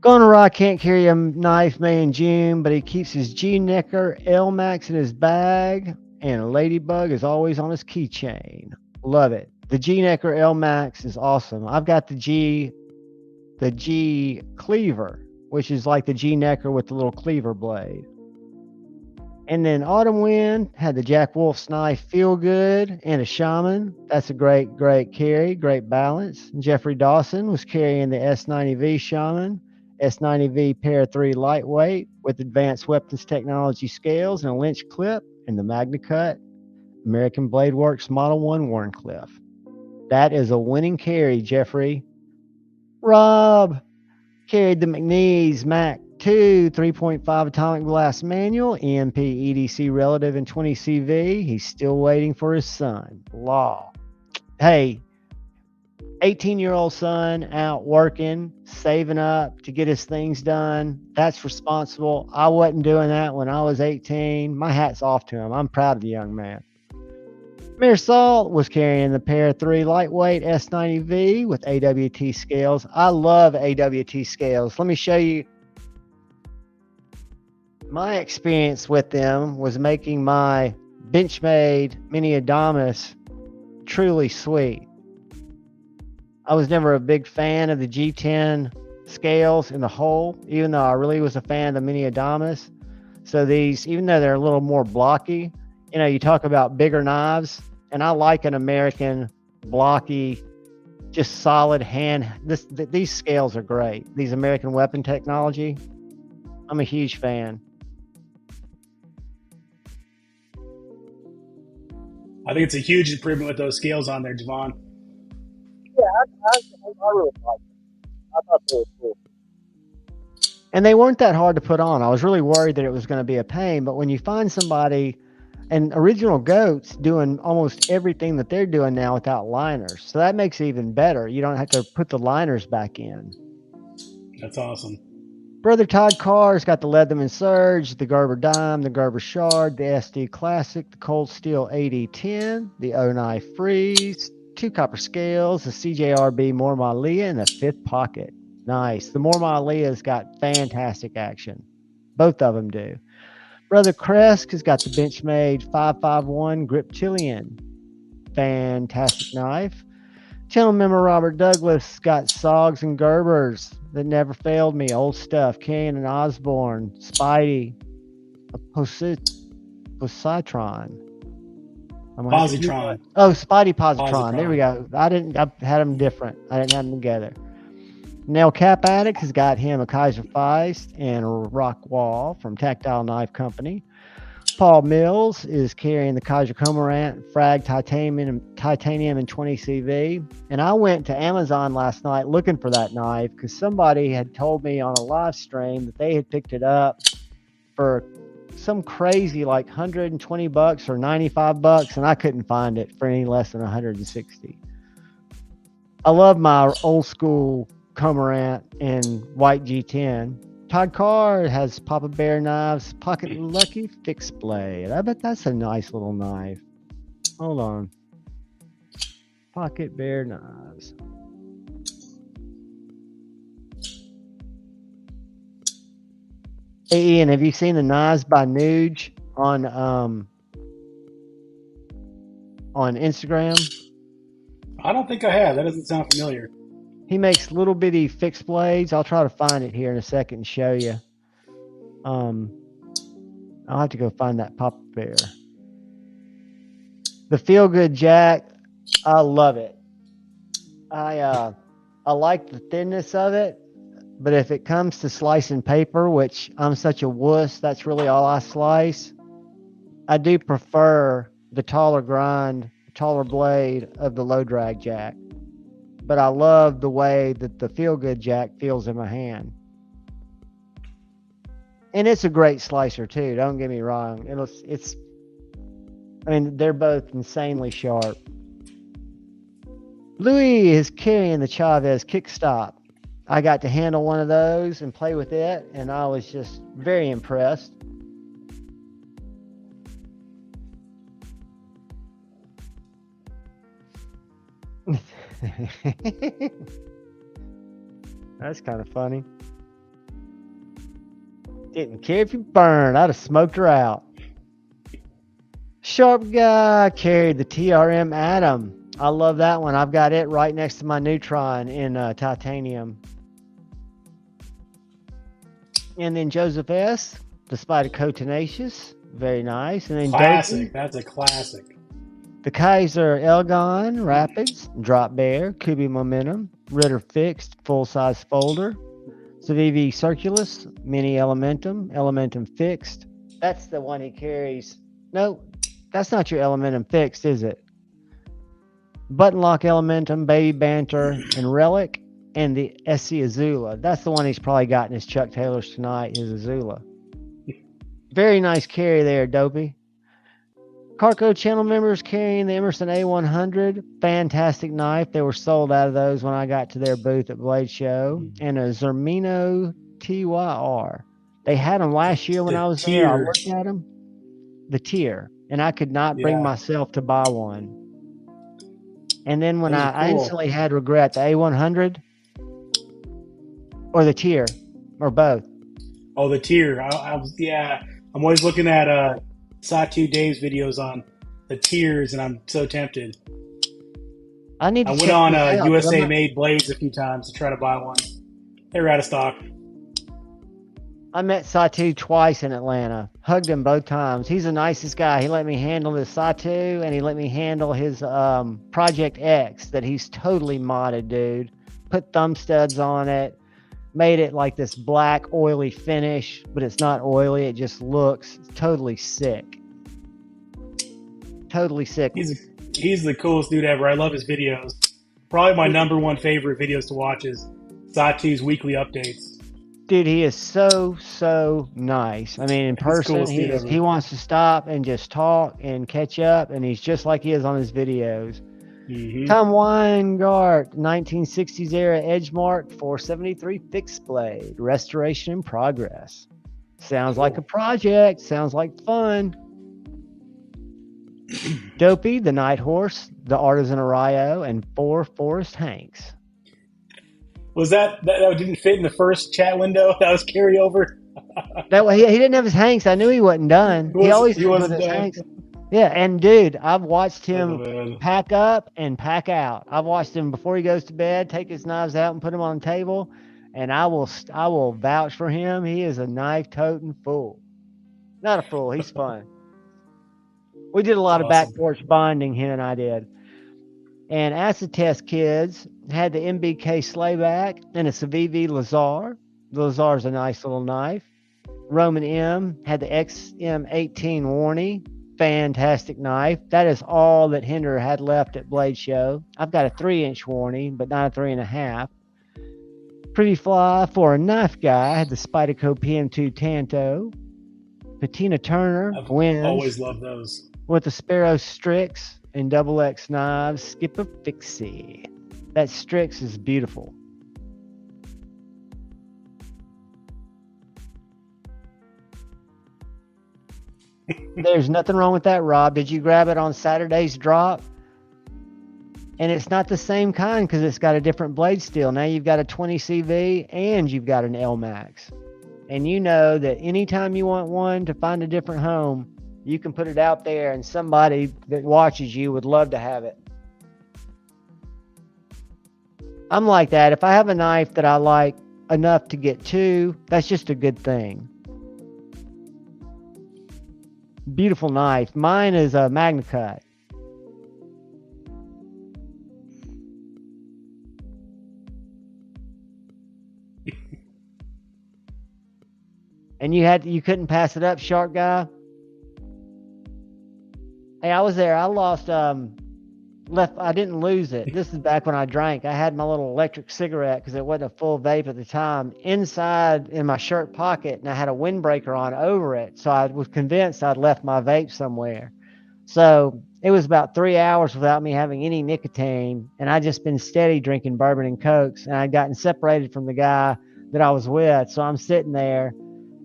Gonorrhea can't carry a knife May and June, but he keeps his G-Necker L-Max in his bag, and a Ladybug is always on his keychain. Love it. The G-Necker L-Max is awesome. I've got the G Cleaver, which is like the G-Necker with the little cleaver blade. And then Autumn Wind had the Jack Wolf's knife Feel Good and a Shaman. That's a great carry, great balance. And Jeffrey Dawson was carrying the S90V Shaman, S90V Pair 3 lightweight with advanced weapons technology scales and a Lynch clip, and the Magna Cut American Blade Works Model 1 Warncliffe. That is a winning carry, Jeffrey. Rob carried the McNeese Mac 2 3.5 atomic blast manual, EMP EDC relative in 20 CV. He's still waiting for his son. Law. Hey, 18-year-old son out working, saving up to get his things done. That's responsible. I wasn't doing that when I was 18. My hat's off to him. I'm proud of the young man. Mayor Salt was carrying the Pair 3 lightweight S90V with AWT scales. I love AWT scales. Let me show you. My experience with them was making my Benchmade Mini Adamas truly sweet. I was never a big fan of the G10 scales in the whole, even though I really was a fan of the Mini Adamas. So these, even though they're a little more blocky, you know, you talk about bigger knives, and I like an American blocky, just solid hand. These scales are great. These American weapon technology, I'm a huge fan. I think it's a huge improvement with those scales on there, Javon. Yeah, I really like it. I thought they were cool. And they weren't that hard to put on. I was really worried that it was going to be a pain, but when you find somebody, and Original Goat's doing almost everything that they're doing now without liners, so that makes it even better. You don't have to put the liners back in. That's awesome. Brother Todd Carr's got the Leatherman Surge, the Gerber Dime, the Gerber Shard, the SD Classic, the Cold Steel 8010, the O9 Freeze, 2 copper scales, the CJRB Mormalia, and the 5th Pocket. Nice. The Mormalia's got fantastic action. Both of them do. Brother Kresk has got the Benchmade 551 Griptilian. Fantastic knife. Channel member Robert Douglas got Sogs and Gerbers that never failed me. Old stuff. Kane and Osborne. Spidey. Positron. Positron. Oh, Spidey Positron. There we go. I had them different. I didn't have them together. Nail Cap Addict has got him a Kaiser Feist and a Rockwall from Tactile Knife Company. Paul Mills is carrying the Kaiser Cormorant Frag Titanium and 20 CV. And I went to Amazon last night looking for that knife because somebody had told me on a live stream that they had picked it up for some crazy like $120 or $95, and I couldn't find it for any less than $160. I love my old school Cormorant in white G10. Todd Carr has Papa Bear knives, Pocket Lucky fixed blade. I bet that's a nice little knife. Hold on. Pocket Bear knives. Hey Ian, have you seen the knives by Nuge on Instagram? I don't think I have. That doesn't sound familiar. He makes little bitty fixed blades. I'll try to find it here in a second and show you. I'll have to go find that Papa Bear. The Feel Good Jack, I love it. I like the thinness of it, but if it comes to slicing paper, which I'm such a wuss, that's really all I slice. I do prefer the taller grind, taller blade of the low drag Jack. But I love the way that the Feel Good Jack feels in my hand. And it's a great slicer too, don't get me wrong. I mean, they're both insanely sharp. Louis is carrying the Chavez Kickstop. I got to handle one of those and play with it, and I was just very impressed. That's kind of funny. Didn't care if you burned. I'd have smoked her out. Sharp Guy carried the TRM Atom. I love that one. I've got it right next to my Neutron in titanium. And then Joseph S., the Spyderco Tenacious. Very nice. And then classic. Dopey, that's a classic. the Kaiser Elgon Rapids, Drop Bear, Kubi Momentum, Ritter Fixed, full-size folder, Civivi Circulus, Mini Elementum, Elementum Fixed. That's the one he carries. No, that's not your Elementum Fixed, is it? Button Lock Elementum, Baby Banter, and Relic, and the SC Azula. That's the one he's probably got in his Chuck Taylors tonight, his Azula. Very nice carry there, Dopey. Carco channel members carrying the Emerson A100. Fantastic knife. They were sold out of those when I got to their booth at Blade Show. And a Zermino TYR. They had them last year when I was there. I looked at them. The tier. And I could not bring myself to buy one. And then when I instantly had regret, the A100 or the tier or both. Oh, the tier. I'm always looking at Sawtooth Dave's videos on the tiers, and I'm so tempted. I went on USA Made Blades a few times to try to buy one. They were out of stock. I met Sawtooth twice in Atlanta. Hugged him both times. He's the nicest guy. He let me handle his Sawtooth, and he let me handle his Project X that he's totally modded, dude. Put thumb studs on it. Made it like this black, oily finish, but it's not oily. It just looks totally sick. Totally sick. He's the coolest dude ever. I love his videos. Probably my number one favorite videos to watch is Sawtooth's weekly updates. Dude, he is so nice. I mean, in person, he wants to stop and just talk and catch up, and he's just like he is on his videos. Tom Weingart, 1960s era Edgemark 473 fixed blade, restoration in progress. Sounds like a project. Sounds like fun. Dopey, the Night Horse, the Artisan Arroyo, and 4 Forest Hanks. Was that didn't fit in the first chat window? That was carryover. That way, he didn't have his Hanks. I knew he wasn't done. He always with his Hanks. Yeah, and dude, I've watched him pack up and pack out. I've watched him before he goes to bed, take his knives out and put them on the table, and I will vouch for him. He is a knife-toting fool. Not a fool. He's fun. We did a lot of back porch bonding, him and I did. And Acid Test Kids had the MBK slayback and a Civivi Lazar. The Lazar's a nice little knife. Roman M had the XM18 Warney. Fantastic knife. That is all that Hinder had left at Blade Show. I've got a 3-inch Warney, but not a 3.5. Pretty Fly for a knife guy had the Spyderco PM2 Tanto. Patina Turner wins. Always love those. With the Sparrow Strix and Double X knives. Skip a Fixie. That Strix is beautiful. There's nothing wrong with that, Rob. Did you grab it on Saturday's drop? And it's not the same kind because it's got a different blade steel. Now you've got a 20 CV and you've got an L Max. And you know that anytime you want one to find a different home, you can put it out there and somebody that watches you would love to have it. I'm like that. If I have a knife that I like enough to get two, that's just a good thing. Beautiful knife. Mine is a Magna Cut. And you couldn't pass it up, Shark Guy. Hey, I was there. I lost I didn't lose it. This is back when I drank. I had my little electric cigarette because it wasn't a full vape at the time inside in my shirt pocket, and I had a windbreaker on over it. So I was convinced I'd left my vape somewhere. So it was about 3 hours without me having any nicotine, and I just been steady drinking bourbon and Cokes, and I'd gotten separated from the guy that I was with. So I'm sitting there,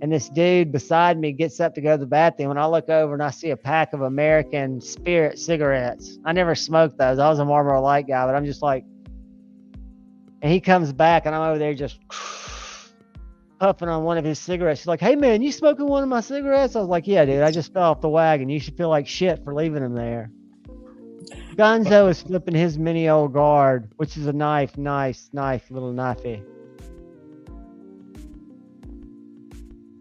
and this dude beside me gets up to go to the bathroom, and I look over and I see a pack of American Spirit cigarettes. I never smoked those. I was a Marlboro Light guy, but I'm just like, and he comes back, and I'm over there just puffing on one of his cigarettes. He's like, "Hey man, you smoking one of my cigarettes?" I was like, "Yeah, dude, I just fell off the wagon. You should feel like shit for leaving him there." Gonzo is flipping his mini old guard, which is a nice little knifey.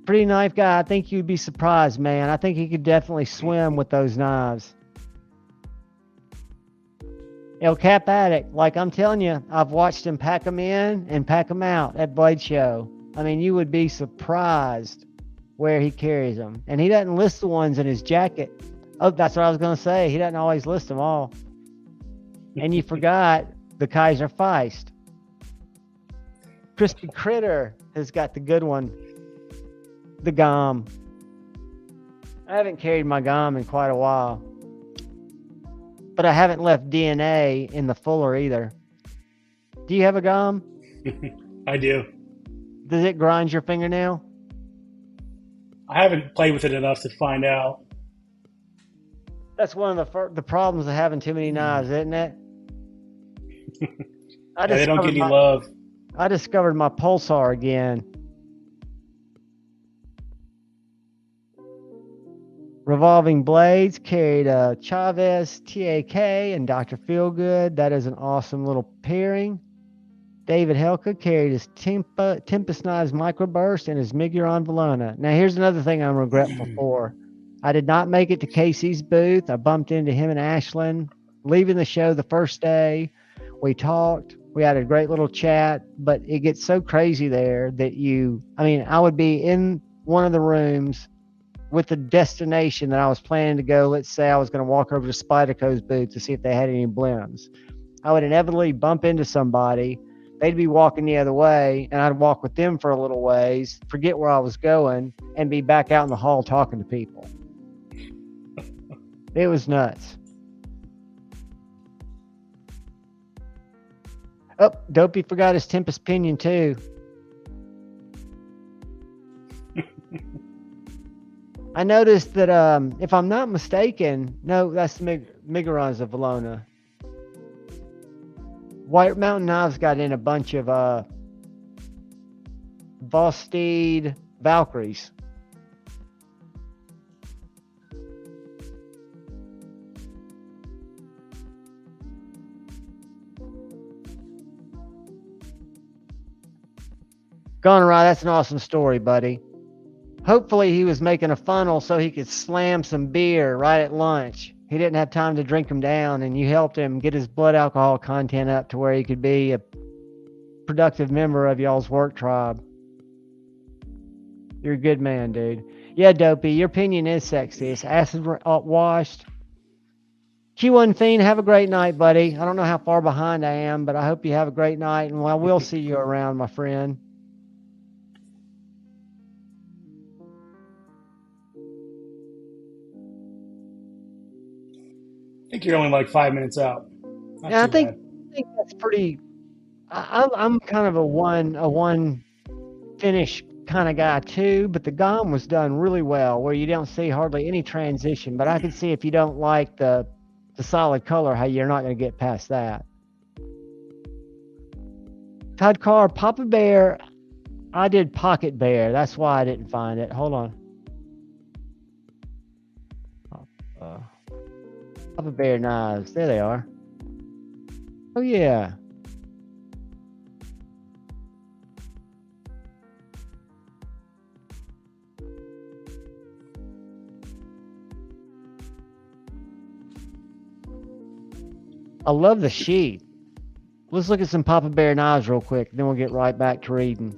Pretty knife guy. I think you'd be surprised, man. I think he could definitely swim with those knives. El Cap Addict, like I'm telling you, I've watched him pack them in and pack them out at Blade Show. I mean, you would be surprised where he carries them. And he doesn't list the ones in his jacket. Oh, that's what I was going to say. He doesn't always list them all. And you forgot the Kaiser Feist. Crispy Critter has got the good one. The GOM. I haven't carried my GOM in quite a while. But I haven't left DNA in the Fuller either. Do you have a GOM? I do. Does it grind your fingernail? I haven't played with it enough to find out. That's one of the problems of having too many knives, isn't it? They don't get any love. I discovered my Pulsar again. Revolving Blades carried a Chavez TAK and Dr. Feelgood. That is an awesome little pairing. David Helka carried his Tempest Knives Microburst and his Miguron Valona. Now, here's another thing I'm regretful for. I did not make it to Casey's booth. I bumped into him and Ashlyn leaving the show the first day. We talked. We had a great little chat, but it gets so crazy there that I would be in one of the rooms with the destination that I was planning to go. Let's say I was going to walk over to Spyderco's booth to see if they had any blends. I would inevitably bump into somebody. They'd be walking the other way, and I'd walk with them for a little ways, forget where I was going, and be back out in the hall talking to people. It was nuts. Oh, Dopey forgot his Tempest Pinion too. I noticed that if I'm not mistaken, no, that's the Migarons of Valona. White Mountain Knives got in a bunch of Vosteed Valkyries. Gone right, that's an awesome story, buddy. Hopefully he was making a funnel so he could slam some beer right at lunch. He didn't have time to drink them down, and you helped him get his blood alcohol content up to where he could be a productive member of y'all's work tribe. You're a good man, dude. Yeah, Dopey, your opinion is sexy. It's acid washed. Q1 Fiend, have a great night, buddy. I don't know how far behind I am, but I hope you have a great night, and I will see you around, my friend. I think you're only like 5 minutes out. Not Yeah, too bad. I think that's pretty. I'm kind of a one finish kind of guy too, but the GOM was done really well, where you don't see hardly any transition. But I can see if you don't like the solid color, how you're not going to get past that. Todd Carr, Papa Bear. I did Pocket Bear. That's why I didn't find it. Hold on. Papa Bear knives. There they are. Oh yeah. I love the sheath. Let's look at some Papa Bear knives real quick, then we'll get right back to reading.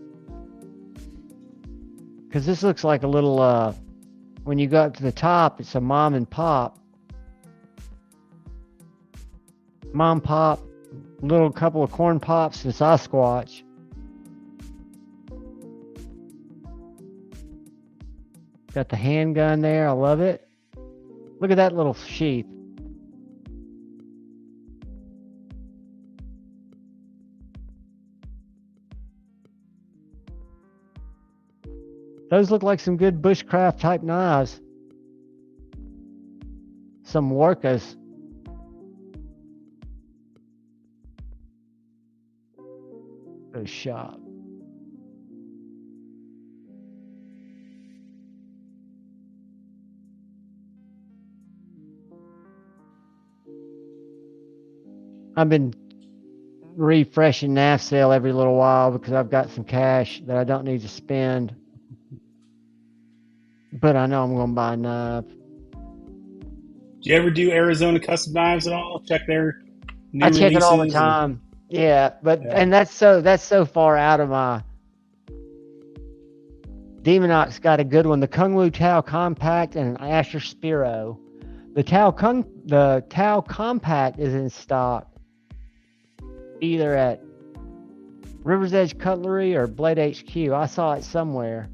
Because this looks like a little, when you go up to the top, it's a mom and pop. Mom pop, little couple of corn pops and Sasquatch. Got the handgun there, I love it. Look at that little sheath. Those look like some good bushcraft type knives. Some Workas. Good shot. I've been refreshing NAF sale every little while because I've got some cash that I don't need to spend. But I know I'm going to buy a knife. Do you ever do Arizona custom knives at all? Check their new I check it all the releases time. Yeah, but and that's so far out of my. Demonox got a good one. The Kung Wu Tao Compact and an Asher Spiro. The Tao Compact is in stock either at River's Edge Cutlery or Blade HQ. I saw it somewhere.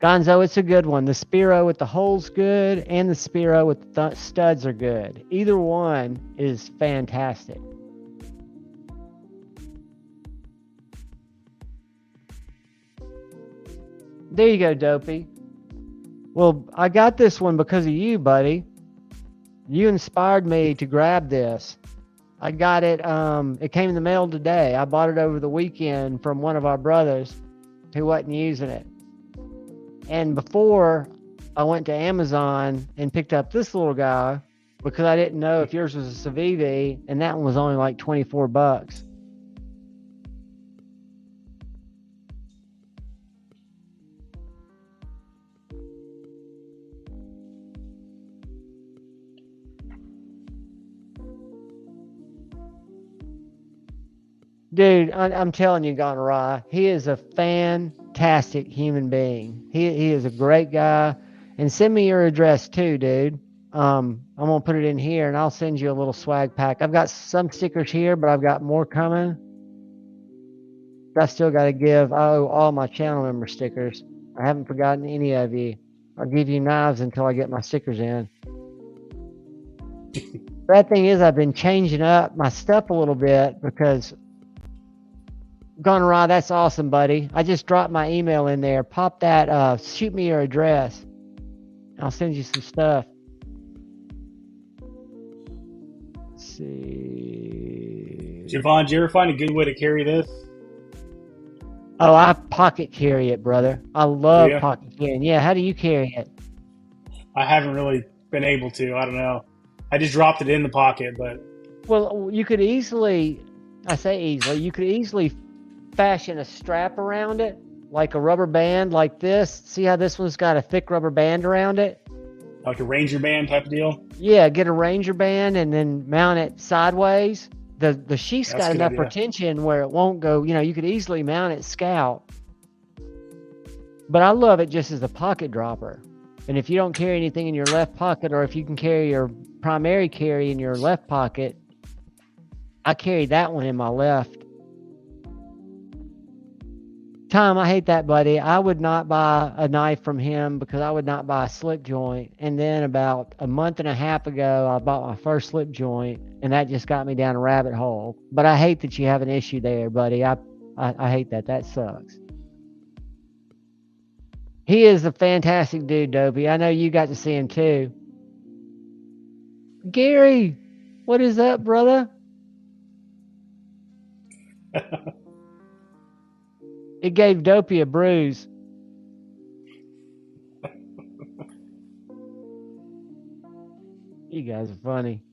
Gonzo, it's a good one. The Spiro with the hole's good, and the Spiro with the studs are good. Either one is fantastic. There you go, Dopey. Well, I got this one because of you, buddy. You inspired me to grab this. I got it, it came in the mail today. I bought it over the weekend from one of our brothers who wasn't using it. And before, I went to Amazon and picked up this little guy because I didn't know if yours was a Civivi, and that one was only like $24. Dude, I'm telling you, Gone Awry, he is a fantastic human being. He is a great guy. And send me your address too, dude. I'm gonna put it in here, and I'll send you a little swag pack. I've got some stickers here, but I've got more coming. I still got to give all my channel member stickers. I haven't forgotten any of you. I'll give you knives until I get my stickers in. Bad thing is I've been changing up my stuff a little bit because Gone Raw, that's awesome, buddy. I just dropped my email in there. Pop that, shoot me your address. I'll send you some stuff. Let's see. Javon, did you ever find a good way to carry this? Oh, I pocket carry it, brother. I love Do you? pocket carrying. Yeah, how do you carry it? I haven't really been able to. I don't know. I just dropped it in the pocket, but Well, you could easily, I say easily, you could easily fashion a strap around it, like a rubber band like this. See how this one's got a thick rubber band around it? like a Ranger band type of deal. Yeah, get a Ranger band and then mount it sideways. The sheath's That's a got good enough idea. retention where it won't go, you could easily mount it scout. But I love it just as a pocket dropper. And if you don't carry anything in your left pocket, or if you can carry your primary carry in your left pocket, I carry that one in my left. Tom, I hate that, buddy. I would not buy a knife from him because I would not buy a slip joint. And then about a month and a half ago, I bought my first slip joint, and that just got me down a rabbit hole. But I hate that you have an issue there, buddy. I hate that. That sucks. He is a fantastic dude, Dopey. I know you got to see him too. Gary, what is up, brother? It gave Dopey a bruise. You guys are funny.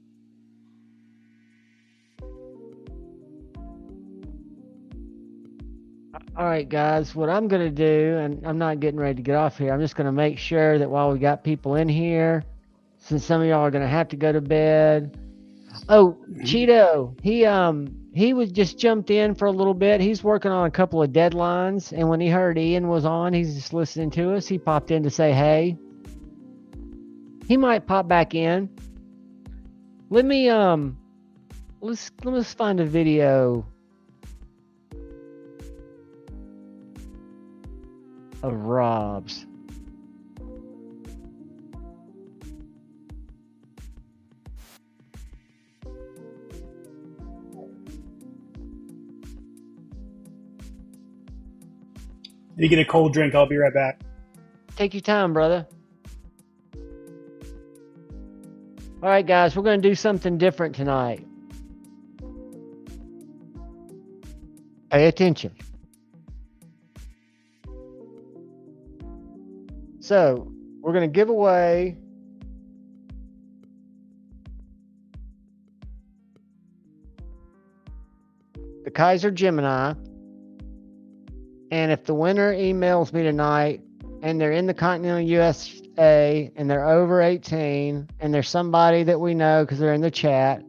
All right, guys, what I'm going to do, and I'm not getting ready to get off here, I'm just going to make sure that while we got people in here, since some of y'all are going to have to go to bed. Oh, Cheeto, he was just jumped in for a little bit. He's working on a couple of deadlines, and when he heard Ian was on, he's just listening to us. He popped in to say hey. He might pop back in. Let me let's find a video of Rob's. You get a cold drink. I'll be right back. Take your time, brother. All right, guys, we're going to do something different tonight. Pay attention. So, we're going to give away the Kaiser Gemini. And if the winner emails me tonight and they're in the continental USA and they're over 18 and there's somebody that we know because they're in the chat,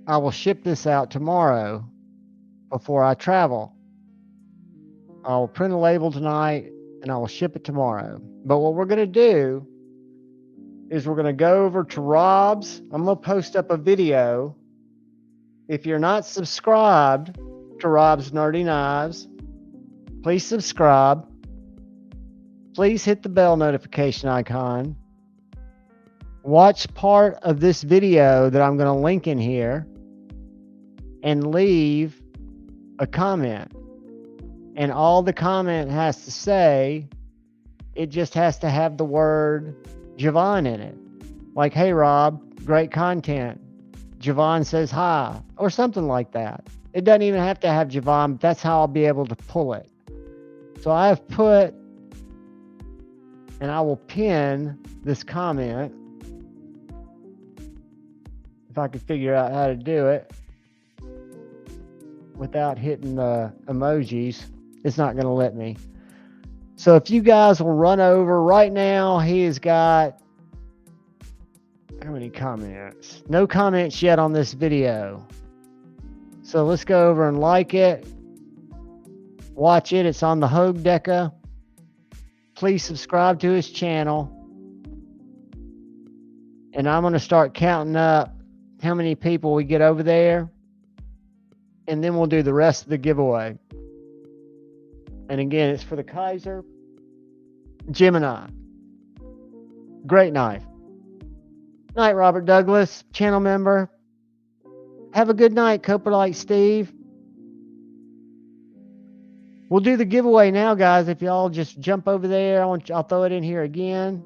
I will ship this out tomorrow before I travel. I will print a label tonight and I will ship it tomorrow. But what we're going to do is we're going to go over to Rob's. I'm going to post up a video. If you're not subscribed to Rob's Nerdy Knives, please subscribe. Please hit the bell notification icon. Watch part of this video that I'm going to link in here and leave a comment. And all the comment has to say, it just has to have the word Javon in it. Like, hey, Rob, great content. Javon says hi, or something like that. It doesn't even have to have Javon, but that's how I'll be able to pull it. So I have put, and I will pin this comment, if I could figure out how to do it without hitting the emojis. It's not going to let me. So if you guys will run over right now, he has got how many comments? No comments yet on this video. So let's go over and like it. Watch it. It's on the Hogue Deca. Please subscribe to his channel. And I'm going to start counting up how many people we get over there. And then we'll do the rest of the giveaway. And again, it's for the Kaiser Gemini. Great knife. Night, Robert Douglas, channel member. Have a good night, Coperlite Steve. We'll do the giveaway now, guys. If y'all just jump over there, I'll throw it in here again.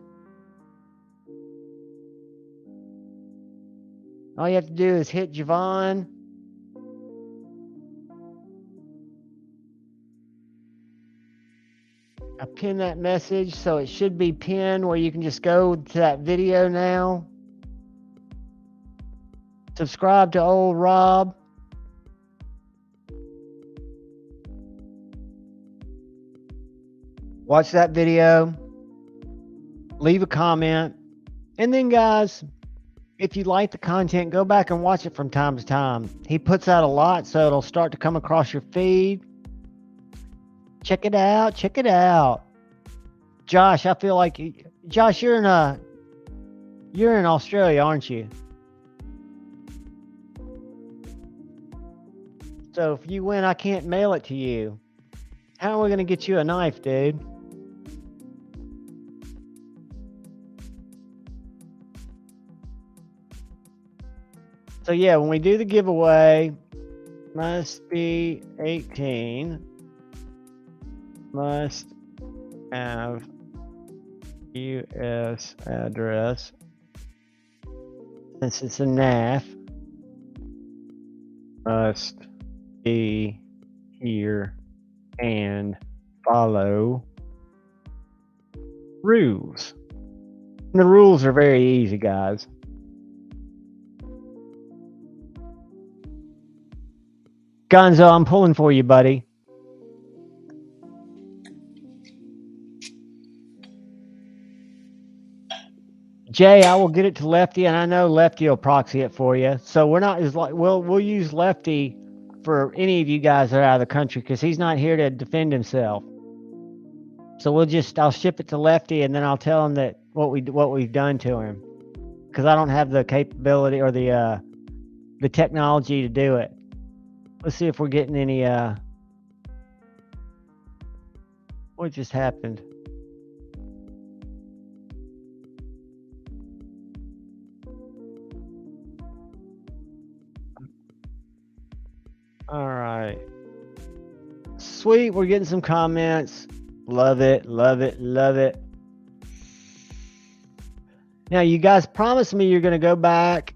All you have to do is hit Javon. I pinned that message, so it should be pinned where you can just go to that video now. Subscribe to old Rob. Watch that video. Leave a comment. And then, guys, if you like the content, go back and watch it from time to time. He puts out a lot, so it'll start to come across your feed. Check it out. Check it out. Josh, I feel like... Josh, you're in Australia, aren't you? So if you win, I can't mail it to you. How are we going to get you a knife, dude? So yeah, when we do the giveaway, must be 18, must have US address. Since it's a NAF, must be here and follow rules. And the rules are very easy, guys. Gonzo, I'm pulling for you, buddy. Jay, I will get it to Lefty, and I know Lefty will proxy it for you. So we're not as like we'll use Lefty for any of you guys that are out of the country because he's not here to defend himself. So I'll ship it to Lefty, and then I'll tell him that what we've done to him because I don't have the capability or the technology to do it. Let's see if we're getting any what just happened? All right. Sweet, we're getting some comments. Love it, love it, love it. Now, you guys promised me you're going to go back.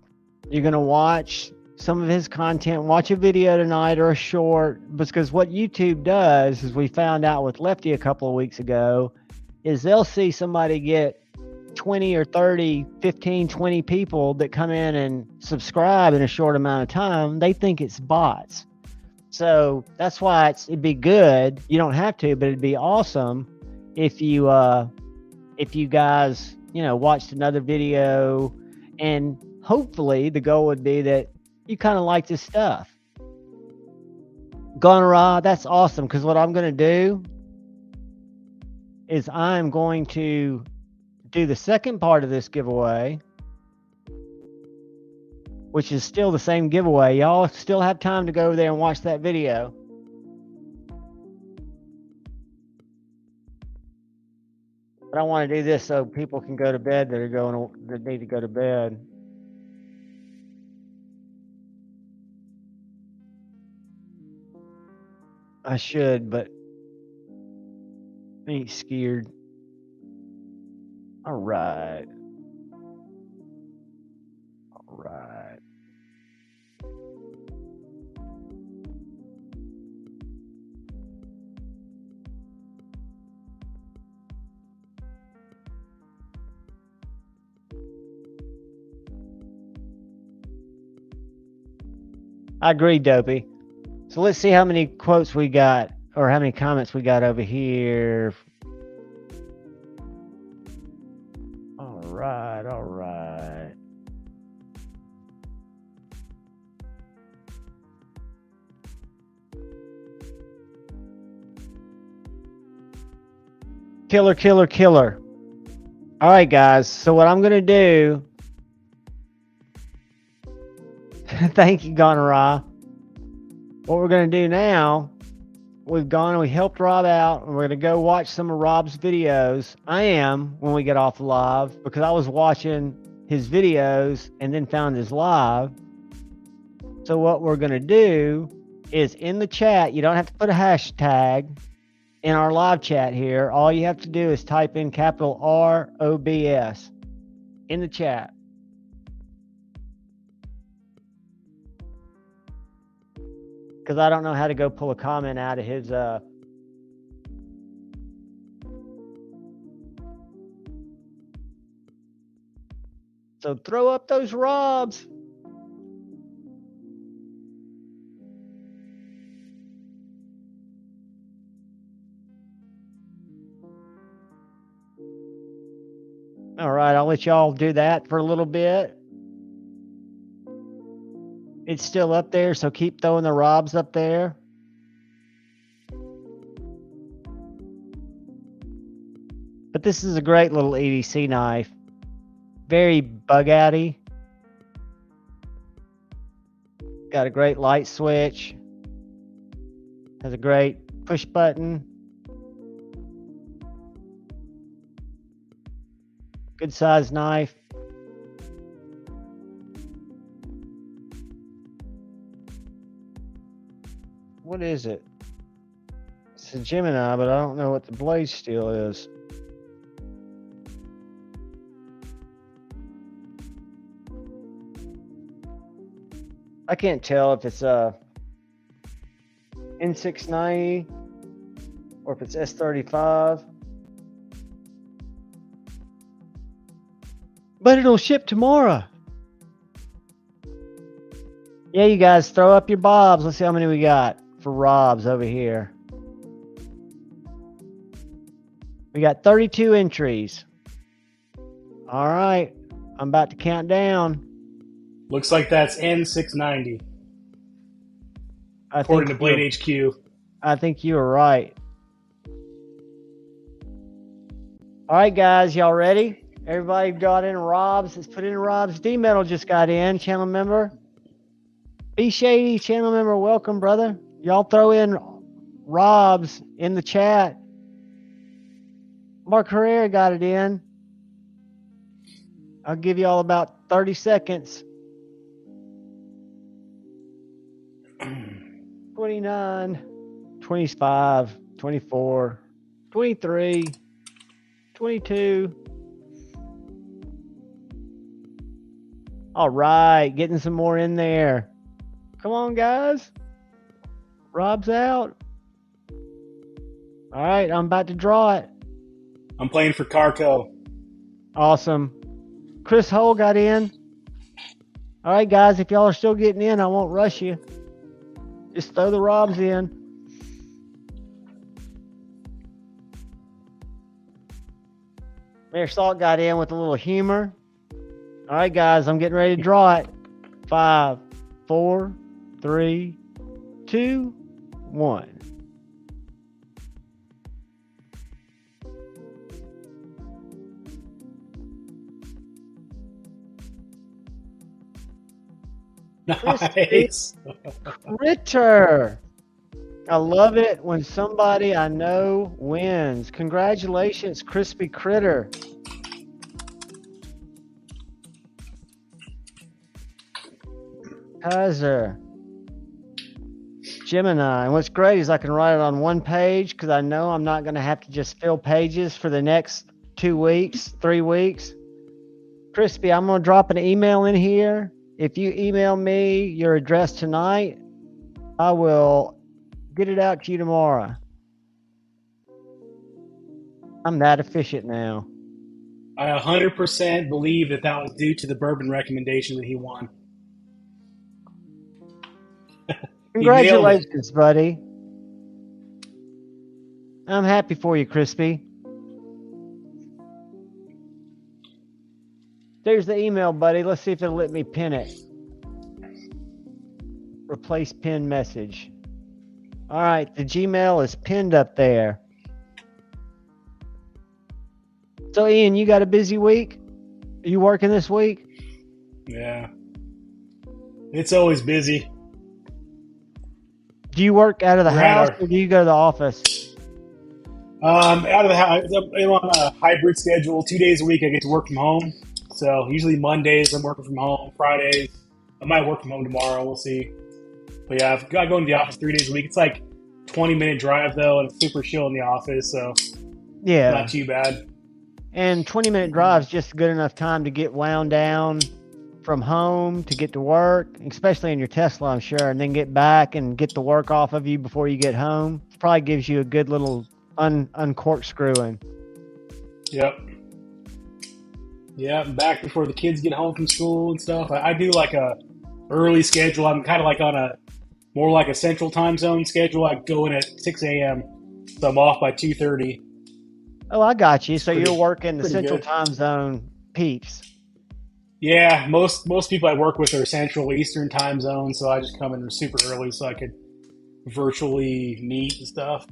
You're going to watch some of his content. Watch a video tonight or a short. Because what YouTube does, as we found out with Lefty a couple of weeks ago, is they'll see somebody get 20 or 30, 15, 20 people that come in and subscribe in a short amount of time. They think it's bots. So that's why it'd be good. You don't have to, but it'd be awesome if you guys, watched another video, and hopefully the goal would be that you kind of like this stuff. Gonra, that's awesome. Because what I'm going to do is I'm going to do the second part of this giveaway, which is still the same giveaway. Y'all still have time to go over there and watch that video. But I want to do this so people can go to bed that need to go to bed. I should, but I ain't scared. All right. All right. I agree, Dopey. So let's see how many quotes we got, or how many comments we got over here. All right, all right. Killer, killer, killer. All right, guys. So what I'm going to do... Thank you, Gonara. What we're going to do now, we've gone and we helped Rob out, and we're going to go watch some of Rob's videos. I am, when we get off live, because I was watching his videos and then found his live. So what we're going to do is in the chat, you don't have to put a hashtag in our live chat here. All you have to do is type in capital ROBS in the chat. Because I don't know how to go pull a comment out of his so throw up those ROBs. All right, I'll let y'all do that for a little bit. It's still up there, so keep throwing the ROBs up there. But this is a great little EDC knife. Very bug outy. Got a great light switch. Has a great push button. Good size knife. What is it? It's a Gemini, but I don't know what the blade steel is. I can't tell if it's a N690 or if it's S35. But it'll ship tomorrow. Yeah, you guys throw up your bobs. Let's see how many we got for ROBs over here. We got 32 entries. All right. I'm about to count down. Looks like that's N690. According to Blade HQ. I think you were right. All right, guys. Y'all ready? Everybody got in ROBs. Let's put in ROBs. D-Metal just got in. Channel member. B Shady, channel member. Welcome, brother. Y'all throw in ROBs in the chat. Mark Herrera got it in. I'll give you all about 30 seconds. 29, 25, 24, 23, 22. All right, getting some more in there. Come on, guys. Rob's out. All right, I'm about to draw it. I'm playing for Carco. Awesome. Chris Hull got in. All right, guys, if y'all are still getting in, I won't rush you. Just throw the ROBs in. Mayor Salt got in with a little humor. All right, guys, I'm getting ready to draw it. 5, 4, 3, 2, 1. Nice. Critter. I love it when somebody I know wins. Congratulations, Crispy Critter. Kaiser. Gemini. And what's great is I can write it on one page because I know I'm not going to have to just fill pages for the next 2 weeks, 3 weeks. Crispy, I'm going to drop an email in here. If you email me your address tonight, I will get it out to you tomorrow. I'm that efficient now. I 100% believe that was due to the bourbon recommendation that he won. Congratulations, buddy. I'm happy for you, Crispy. There's the email, buddy. Let's see if it'll let me pin it. Replace pin message. All right, the Gmail is pinned up there. So, Ian, you got a busy week? Are you working this week? Yeah. It's always busy. Do you work out of the house or do you go to the office? Out of the house. I'm on a hybrid schedule. 2 days a week I get to work from home. So usually Mondays I'm working from home. Fridays I might work from home tomorrow. We'll see. But yeah, I go into the office 3 days a week. It's like 20-minute drive though, and it's super chill in the office, so Yeah. not too bad. And 20-minute drive is just good enough time to get wound down from home to get to work, especially in your Tesla, I'm sure, and then get back and get the work off of you before you get home. Probably gives you a good little uncorkscrewing. Yep. Yeah, I'm back before the kids get home from school and stuff. I do like a early schedule. I'm kind of like on a more like a central time zone schedule. I go in at 6 a.m., so I'm off by 2:30. Oh, I got you. So Pretty- you're working the pretty central good. time zone peaks. Yeah, most people I work with are Central Eastern time zone, so I just come in super early so I could virtually meet and stuff.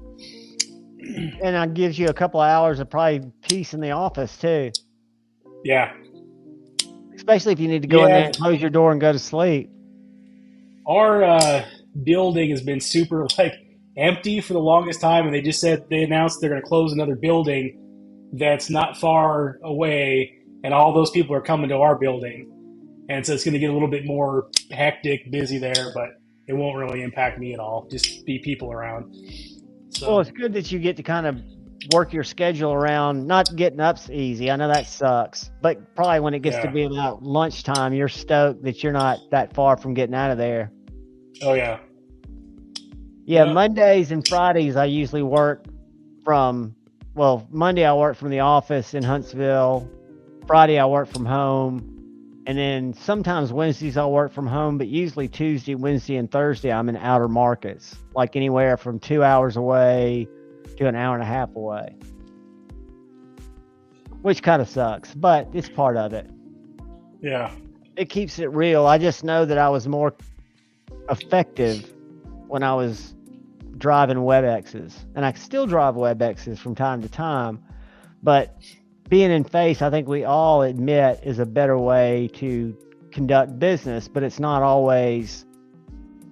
And that gives you a couple of hours of probably peace in the office too. Yeah. Especially if you need to go in there and close your door and go to sleep. Our building has been super like empty for the longest time, and they announced they're going to close another building that's not far away, and all those people are coming to our building, and so it's going to get a little bit more hectic, busy there, but it won't really impact me at all. Just be people around. So. Well, it's good that you get to kind of work your schedule around not getting up's easy. I know that sucks, but probably when it gets to be about lunchtime, you're stoked that you're not that far from getting out of there. Oh yeah. Yeah, Mondays and Fridays I usually work from. Well, Monday I work from the office in Huntsville. Friday I work from home, and then sometimes Wednesdays I'll work from home, but usually Tuesday, Wednesday, and Thursday I'm in outer markets, like anywhere from 2 hours away to an hour and a half away, which kind of sucks, but it's part of it. Yeah. It keeps it real. I just know that I was more effective when I was driving WebExes, and I still drive WebExes from time to time, but being in face, I think we all admit, is a better way to conduct business, but it's not always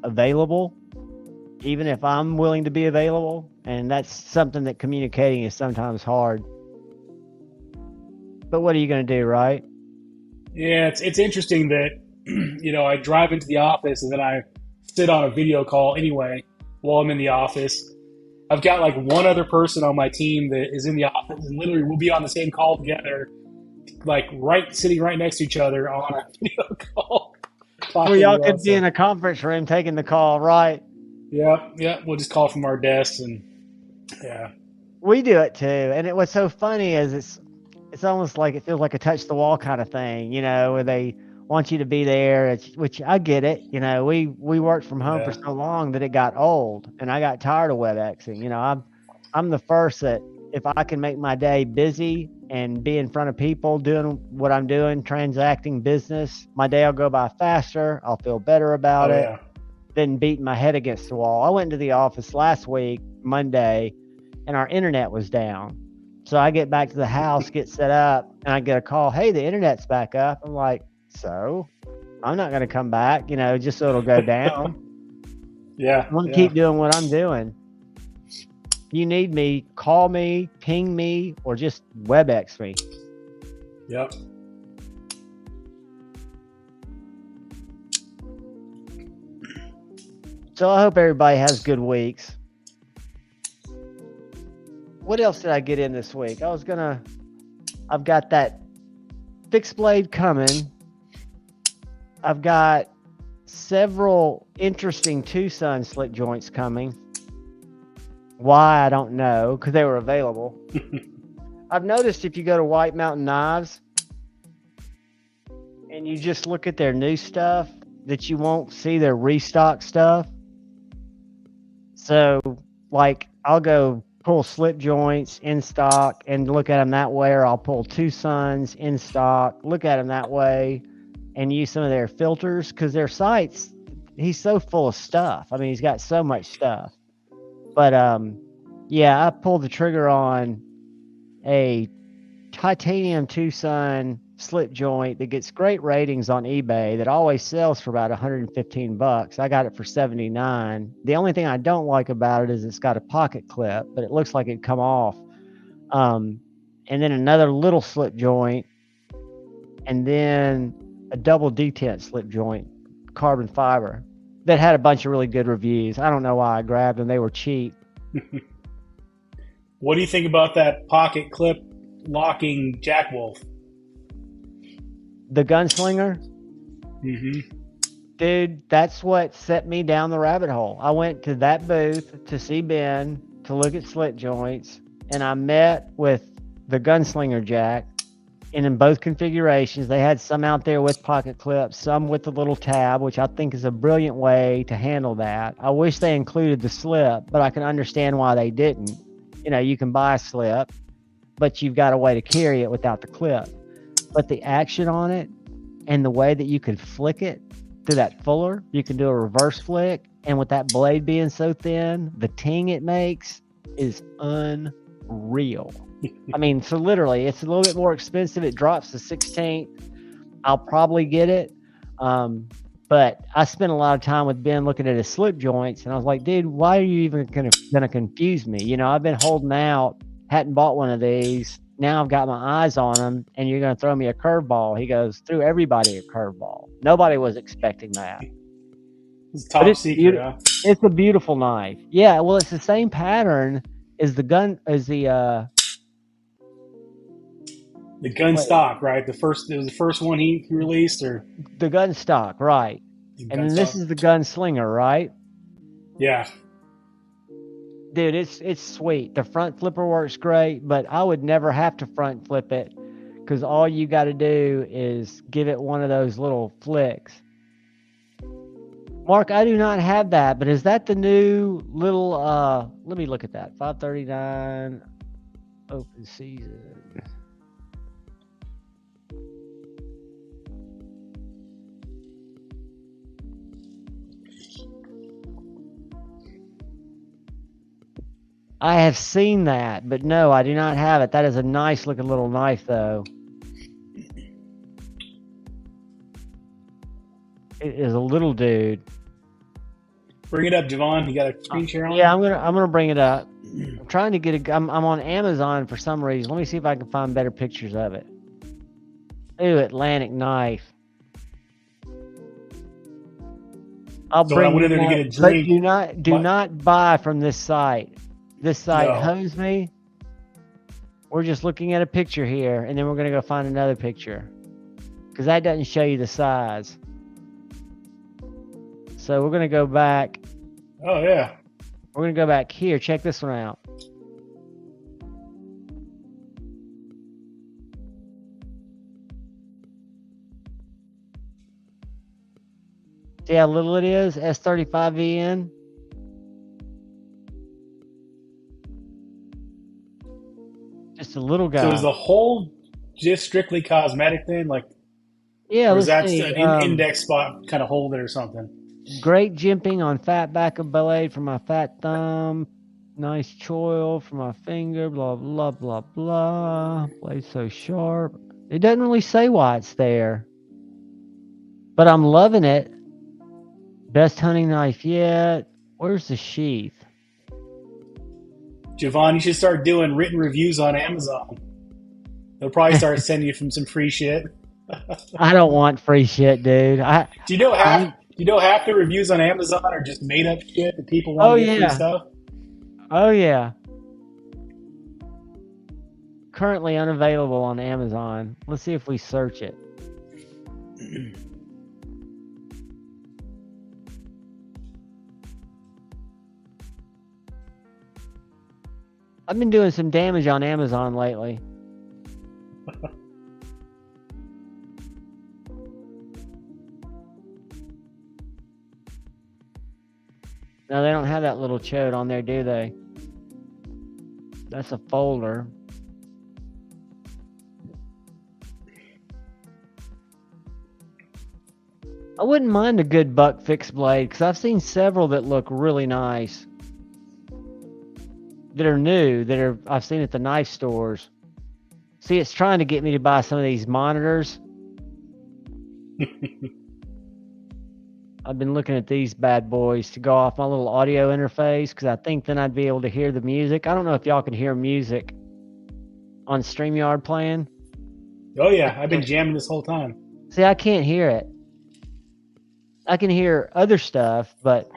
available, even if I'm willing to be available. And that's something that communicating is sometimes hard. But what are you going to do, right? Yeah, it's interesting that, I drive into the office and then I sit on a video call anyway while I'm in the office. I've got like one other person on my team that is in the office, and literally we'll be on the same call together, like sitting right next to each other on a video call. Well, y'all could be in a conference room taking the call, right? Yeah. We'll just call from our desks, and we do it too. And what's so funny is it's almost like it feels like a touch the wall kind of thing, where they want you to be there, which I get it. We worked from home for so long that it got old, and I got tired of WebExing. I'm the first that if I can make my day busy and be in front of people doing what I'm doing, transacting business, my day will go by faster. I'll feel better about it than beating my head against the wall. I went into the office last week, Monday, and our internet was down. So I get back to the house, get set up, and I get a call, hey, the internet's back up. I'm like, so I'm not going to come back, just so it'll go down. I'm going to keep doing what I'm doing. If you need me, call me, ping me, or just WebEx me. Yep. So I hope everybody has good weeks. What else did I get in this week? I've got that fixed blade coming. I've got several interesting Tucson slip joints coming. Why, I don't know, because they were available. I've noticed if you go to White Mountain Knives and you just look at their new stuff, that you won't see their restock stuff. So, like, I'll go pull slip joints in stock and look at them that way, or I'll pull Tucson's in stock, look at them that way, and use some of their filters, because their sites, he's so full of stuff. I mean, he's got so much stuff. But I pulled the trigger on a titanium Tucson slip joint that gets great ratings on eBay that always sells for about $115. I got it for $79. The only thing I don't like about it is it's got a pocket clip, but it looks like it'd come off. And then another little slip joint and then a double detent slip joint, carbon fiber, that had a bunch of really good reviews. I don't know why I grabbed them. They were cheap. What do you think about that pocket clip locking Jack Wolf? The Gunslinger? Mm-hmm. Dude, that's what set me down the rabbit hole. I went to that booth to see Ben, to look at slip joints, and I met with the Gunslinger Jack. And in both configurations, they had some out there with pocket clips, some with the little tab, which I think is a brilliant way to handle that. I wish they included the slip, but I can understand why they didn't. You know, you can buy a slip, but you've got a way to carry it without the clip. But the action on it and the way that you could flick it through that fuller, you can do a reverse flick. And with that blade being so thin, the ting it makes is unreal. I mean, so literally, it's a little bit more expensive. It drops to 16th. I'll probably get it. But I spent a lot of time with Ben looking at his slip joints, and I was like, dude, why are you even going to confuse me? You know, I've been holding out, hadn't bought one of these. Now I've got my eyes on them, and you're going to throw me a curveball. He goes, threw everybody a curveball. Nobody was expecting that. It's top secret, huh? It's a beautiful knife. Yeah, well, it's the same pattern as the gun, as the gun stock, right? It was the first one he released, or the gun stock, right? And then this is the Gunslinger, right? Yeah. Dude, it's sweet. The front flipper works great, but I would never have to front flip it because all you got to do is give it one of those little flicks. Mark, I do not have that, but is that the new little, let me look at that. 539 open season. I have seen that, but no, I do not have it. That is a nice looking little knife, though. It is a little dude. Bring it up, Javon. You got a screen share on? Yeah, I'm gonna bring it up. I'm trying to get I'm on Amazon for some reason. Let me see if I can find better pictures of it. Ooh, Atlantic knife. I'll bring it up, get a drink. But do not buy from this site. This site hosed me. We're just looking at a picture here, and then we're gonna go find another picture because that doesn't show you the size. So we're gonna go back. Oh yeah. We're gonna go back here. Check this one out. See how little it is? S35VN. Just a little guy. So is the whole just strictly cosmetic then? Like, yeah, or is that an index spot kind of hold it or something? Great jimping on fat back of blade for my fat thumb. Nice choil for my finger. Blah, blah, blah, blah. Blade so sharp. It doesn't really say why it's there. But I'm loving it. Best hunting knife yet. Where's the sheath? Javon, you should start doing written reviews on Amazon. They'll probably start sending you from some free shit. I don't want free shit, dude. Do you know half the reviews on Amazon are just made up shit that people want to get free stuff? Oh yeah. Currently unavailable on Amazon. Let's see if we search it. I've been doing some damage on Amazon lately. No, they don't have that little chode on there, do they? That's a folder. I wouldn't mind a good buck fixed blade because I've seen several that look really nice. That are new, I've seen at the knife stores. See, it's trying to get me to buy some of these monitors. I've been looking at these bad boys to go off my little audio interface because I think then I'd be able to hear the music. I don't know if y'all can hear music on StreamYard playing. Oh yeah, I've been jamming this whole time. See, I can't hear it. I can hear other stuff, but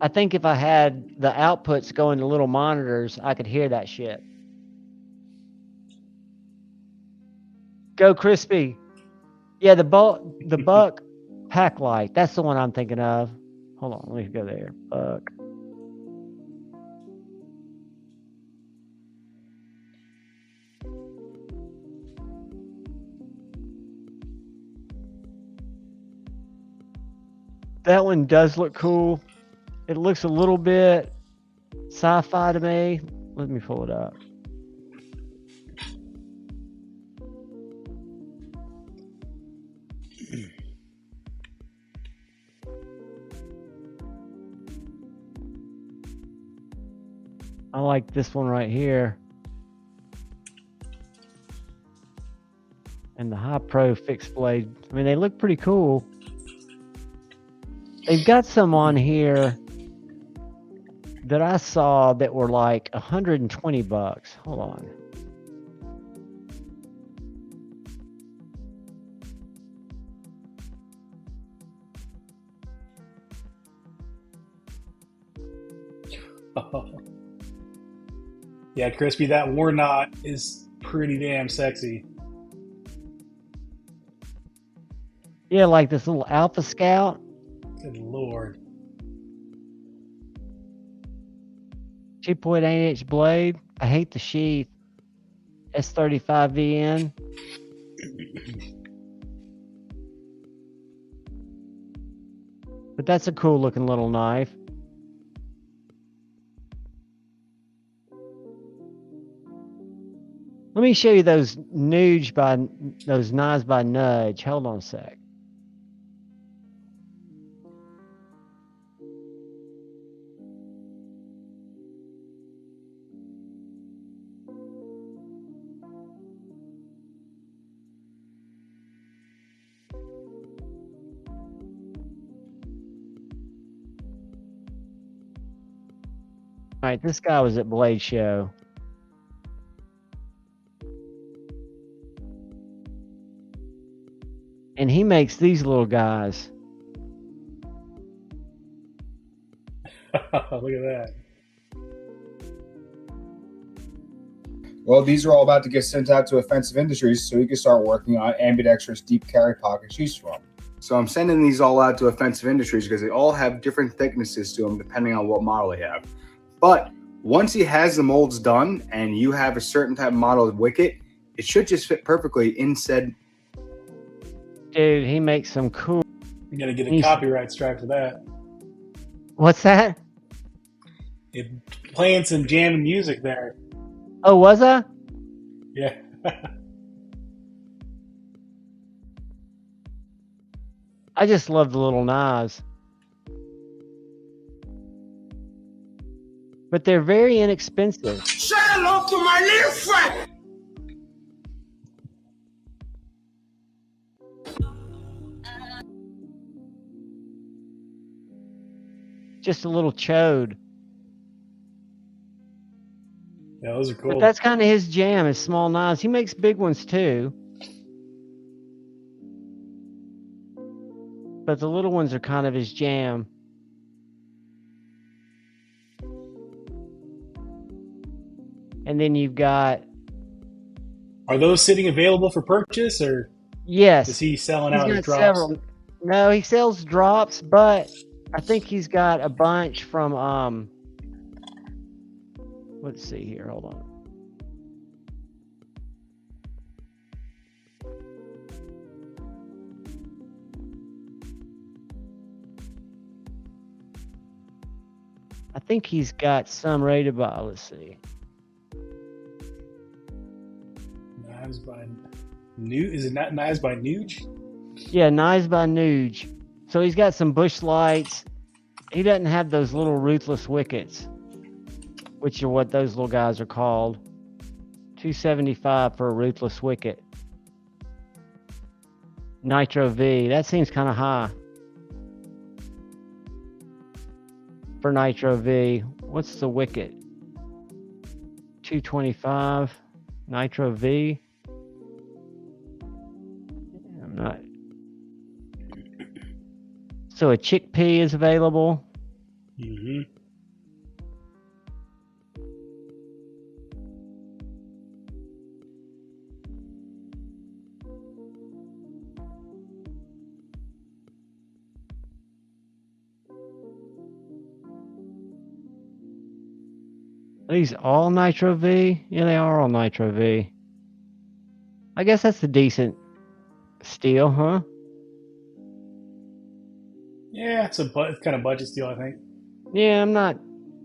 I think if I had the outputs going to little monitors, I could hear that shit. Go Crispy. Yeah, the Buck Pack Light. That's the one I'm thinking of. Hold on, let me go there. Buck. That one does look cool. It looks a little bit sci-fi to me. Let me pull it up. I like this one right here. And the High Pro fixed blade. I mean, they look pretty cool. They've got some on here that I saw that were like $120. Hold on. Yeah, Crispy, that Warnot is pretty damn sexy. Yeah, like this little Alpha Scout. Good lord. 2.8-inch blade. I hate the sheath. S35VN. But that's a cool looking little knife. Let me show you those knives by Nudge. Hold on a sec. All right, this guy was at Blade Show. And he makes these little guys. Look at that. Well, these are all about to get sent out to Offensive Industries so we can start working on ambidextrous deep carry pocket sheaths for them. So I'm sending these all out to Offensive Industries because they all have different thicknesses to them depending on what model they have. But once he has the molds done and you have a certain type of model of wicket, it should just fit perfectly in said. Dude, he makes some cool. You gotta get a copyright strike for that. What's that? It playing some jamming music there. Oh, was I? Yeah. I just love the little knives. But they're very inexpensive. Say hello to my little friend. Just a little chode. Yeah, those are cool. But that's kind of his jam, is small knives. He makes big ones too. But the little ones are kind of his jam. And then you've got... Are those sitting available for purchase, or yes, is he selling he's out got his drops? several. No, he sells drops, but I think he's got a bunch from let's see here, hold on. I think he's got some ready to buy. Let's see. Knives by Nuge? Is it not Knives by Nuge? Yeah, Knives by Nuge. So he's got some bush lights. He doesn't have those little ruthless wickets, which are what those little guys are called. $275 for a ruthless wicket. Nitro V. That seems kind of high for Nitro V. What's the wicket? $225. Nitro V. Also, a chickpea is available. Mm-hmm. Are these all Nitro V? Yeah, they are all Nitro V. I guess that's a decent steal, huh? Yeah, it's kind of budget steal, I think. Yeah, I'm not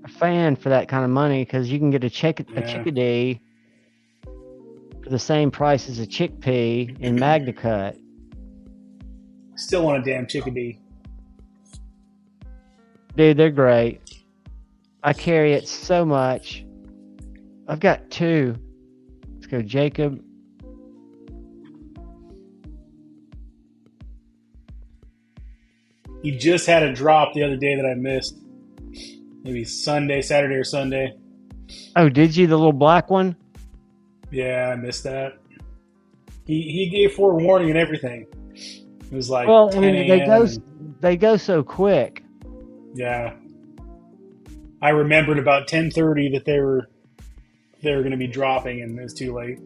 a fan for that kind of money because you can get a chickadee for the same price as a chickpea in Magna Cut. Still want a damn chickadee. Dude, they're great. I carry it so much. I've got 2. Let's go, Jacob. He just had a drop the other day that I missed. Maybe Saturday or Sunday. Oh, did you? The little black one? Yeah, I missed that. He gave forewarning and everything. It was like well, 10 I mean, a.m. They go so quick. Yeah, I remembered about 10:30 that they were going to be dropping, and it was too late.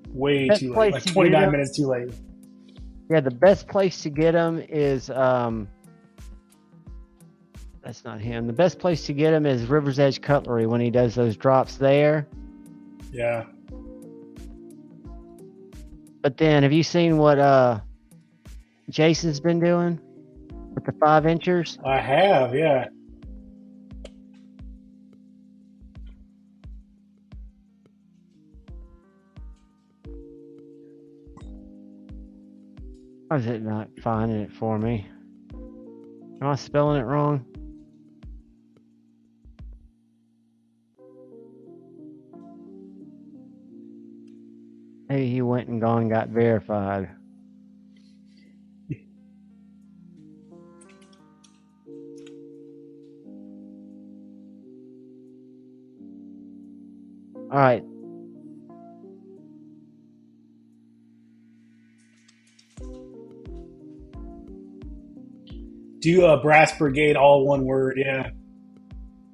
Way Best too place late. Like to 29 get 'em- minutes too late. Yeah, the best place to get them is that's not him. The best place to get them is River's Edge Cutlery when he does those drops there. Yeah. But then, have you seen what Jason's been doing with the 5-inchers? I have, yeah. Why is it not finding it for me? Am I spelling it wrong? Maybe he went and gone and got verified. All right. Do Brass Brigade, all one word, yeah.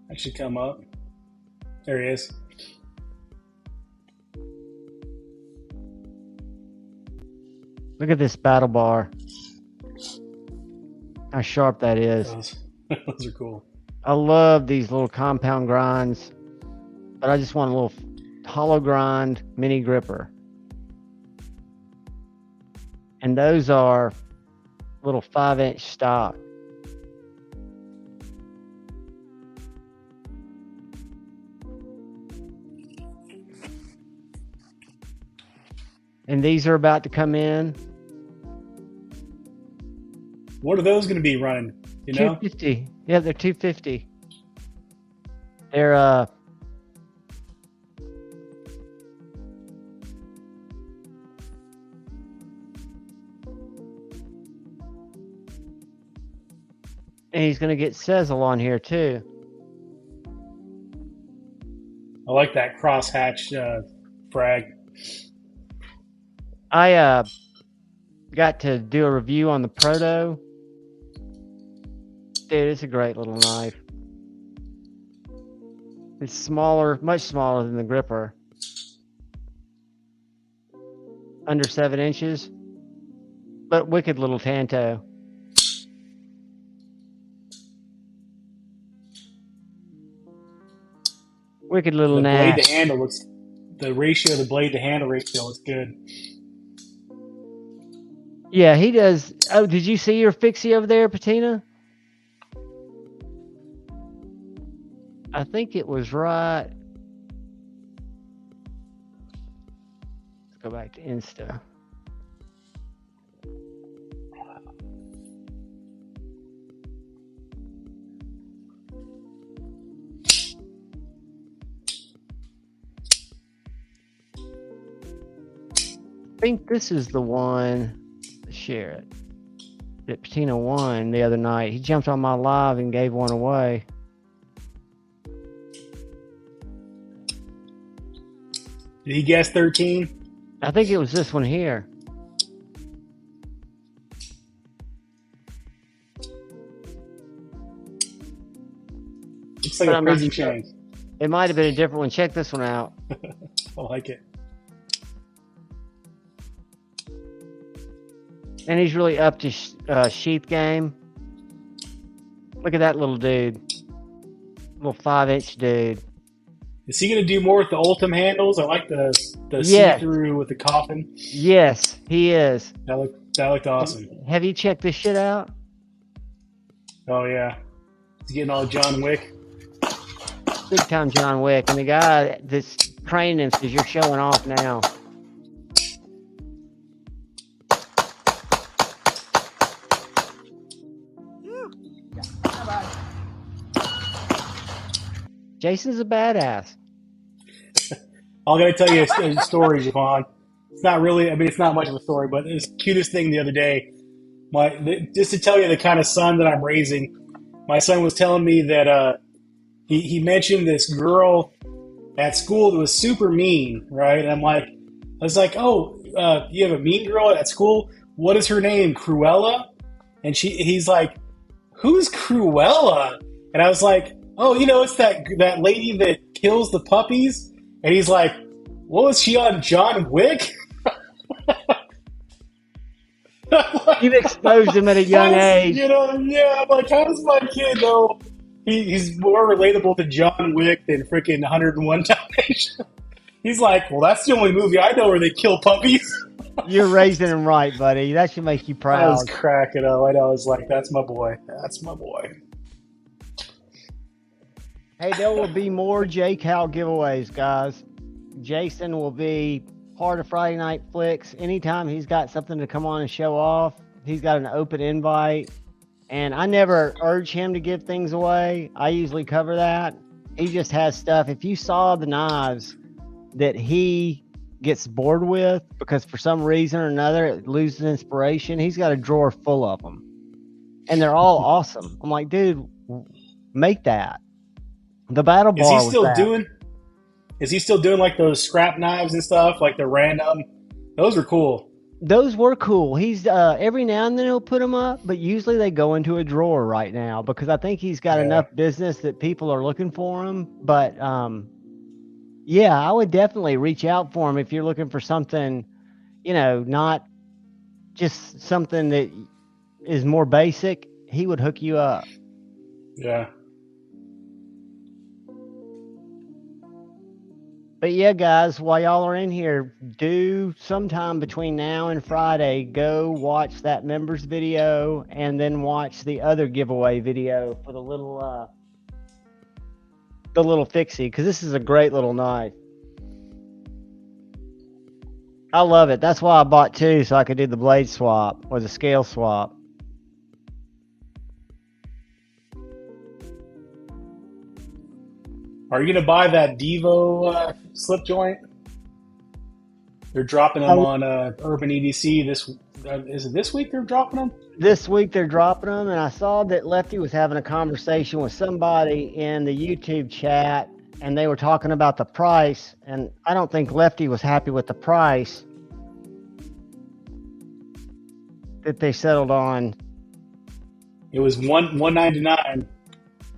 That should come up. There he is. Look at this battle bar. How sharp that is. Those are cool. I love these little compound grinds, but I just want a little hollow grind mini gripper. And those are little 5-inch stock. And these are about to come in. What are those going to be running? You know? 250. Yeah, they're 250. They're and he's going to get Sezzle on here too. I like that crosshatch frag. I got to do a review on the Proto. Dude, it's a great little knife. It's smaller, much smaller than the gripper. Under 7 inches. But wicked little Tanto. Wicked little The Nash. blade to handle looks. The ratio, the blade to handle ratio looks good. Yeah, he does. Oh, did you see your fixie over there, Patina? I think it was right. Let's go back to Insta. I think this is the one. Share it. That Patina won the other night. He jumped on my live and gave one away. Did he guess 13? I think it was this one here. Looks like But a I'm not prison sure. shank. It might have been a different one. Check this one out. I like it. And he's really up to sheath game. Look at that little dude. Little 5-inch dude. Is he going to do more with the Ultim handles? I like the Yes. see-through with the coffin. Yes, he is. That looked awesome. Have you checked this shit out? Oh, yeah. He's getting all John Wick. Big time John Wick. And the guy that's training him says, you're showing off now. Jason's a badass. I'm going to tell you a story, Javon. It's not really, I mean, it's not much of a story, but it's the cutest thing the other day. Just to tell you the kind of son that I'm raising, my son was telling me that he mentioned this girl at school that was super mean, right? And I was like, oh, you have a mean girl at school? What is her name? Cruella? And he's like, who's Cruella? And I was like, oh, it's that lady that kills the puppies. And he's like, what was she on John Wick? You've exposed him at a young age. I'm like, how does my kid know he's more relatable to John Wick than freaking 101 Dalmatians? He's like, well, that's the only movie I know where they kill puppies. You're raising him right, buddy. That should make you proud. I was cracking up. I know. I was like, that's my boy. That's my boy. Hey, there will be more J-Cal giveaways, guys. Jason will be part of Friday Night Flicks. Anytime he's got something to come on and show off, he's got an open invite. And I never urge him to give things away. I usually cover that. He just has stuff. If you saw the knives that he gets bored with because for some reason or another it loses inspiration, he's got a drawer full of them. And they're all awesome. I'm like, dude, make that. The battle bar. Is he still doing like those scrap knives and stuff, like the random? Those are cool. Those were cool. He's every now and then he'll put them up, but usually they go into a drawer right now because I think he's got enough business that people are looking for him. But yeah, I would definitely reach out for him if you're looking for something, not just something that is more basic. He would hook you up. Yeah. But yeah, guys, while y'all are in here, do sometime between now and Friday, go watch that members video and then watch the other giveaway video for the little fixie, because this is a great little knife. I love it. That's why I bought two, so I could do the blade swap or the scale swap. Are you going to buy that Devo slip joint? They're dropping them on Urban EDC. Is it this week they're dropping them? This week they're dropping them, and I saw that Lefty was having a conversation with somebody in the YouTube chat, and they were talking about the price, and I don't think Lefty was happy with the price that they settled on. It was $199.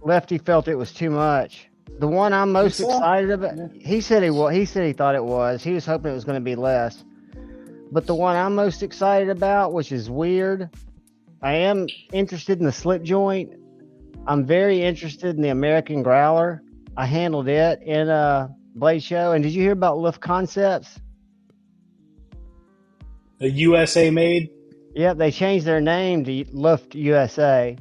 Lefty felt it was too much. The one I'm most excited about, he said he thought it was. He was hoping it was going to be less. But the one I'm most excited about, which is weird, I am interested in the slip joint. I'm very interested in the American Growler. I handled it in a Blade Show. And did you hear about Luft Concepts? The USA made? Yep, they changed their name to Luft USA.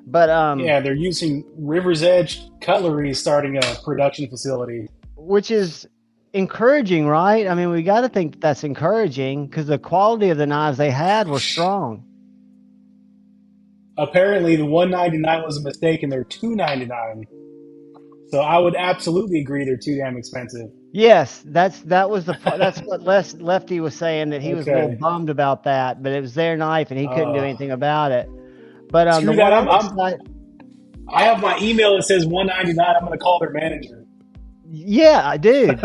But yeah, they're using River's Edge Cutlery starting a production facility, which is encouraging, right? I mean, we got to think that's encouraging because the quality of the knives they had were strong. Apparently, the $199 was a mistake, and they're $299. So I would absolutely agree they're too damn expensive. Yes, that's what Lefty was saying, that he was a little bummed about that, but it was their knife and he couldn't do anything about it. But screw that. I have my email that says $199. I'm going to call their manager. Yeah, dude,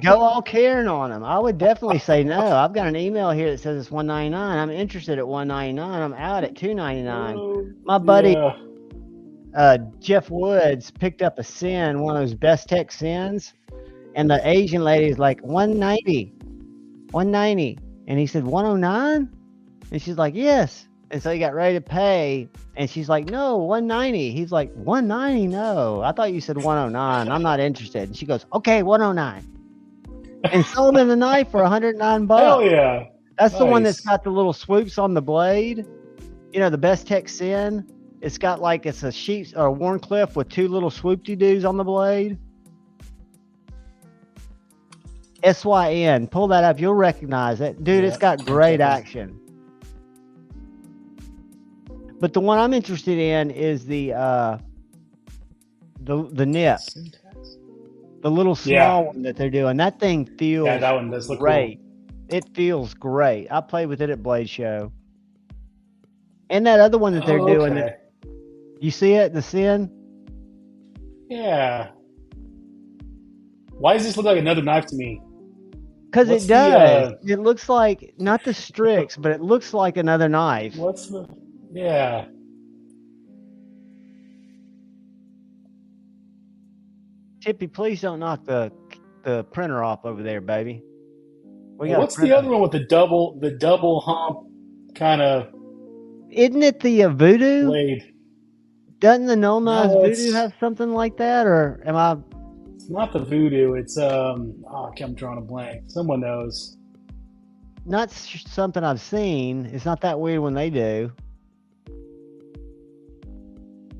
go all Karen on them. I would definitely say no. I've got an email here that says it's $199. I'm interested at $199. I'm out at $299. My buddy, Jeff Woods picked up a Sin, one of those Best Tech Sins, and the Asian lady is like 190, 190, and he said 109, and she's like yes, and so he got ready to pay, and she's like no 190. He's like 190, no, I thought you said 109. I'm not interested. And she goes okay 109, and sold him the knife for 109 bucks. Hell yeah! That's Nice. the one that's got the little swoops on the blade. You know, the Best Tech Sin. It's got like it's a sheep or Warncliffe with two little swoop-de-doos on the blade. SYN. Pull that up. You'll recognize it. Dude, Yeah, it's got great definitely. action. But the one I'm interested in is the nip. The little small one that they're doing. That thing feels Yeah, that one does look great. cool. It feels great. I played with it at Blade Show. And that other one that they're doing. Okay. You see it? The Sin? Yeah. Why does this look like another knife to me? Because What's it the, does. It looks like, not the Strix, but it looks like another knife. What's the? Yeah. Tippy, please don't knock the printer off over there, baby. We got a What's the printer. other one with the double hump kind of Isn't it the Voodoo? blade? Doesn't the No Knives No, Voodoo have something like that? Or am I? it's not the Voodoo. It's I'm drawing a blank. Someone knows. Not something I've seen. It's not that weird when they do.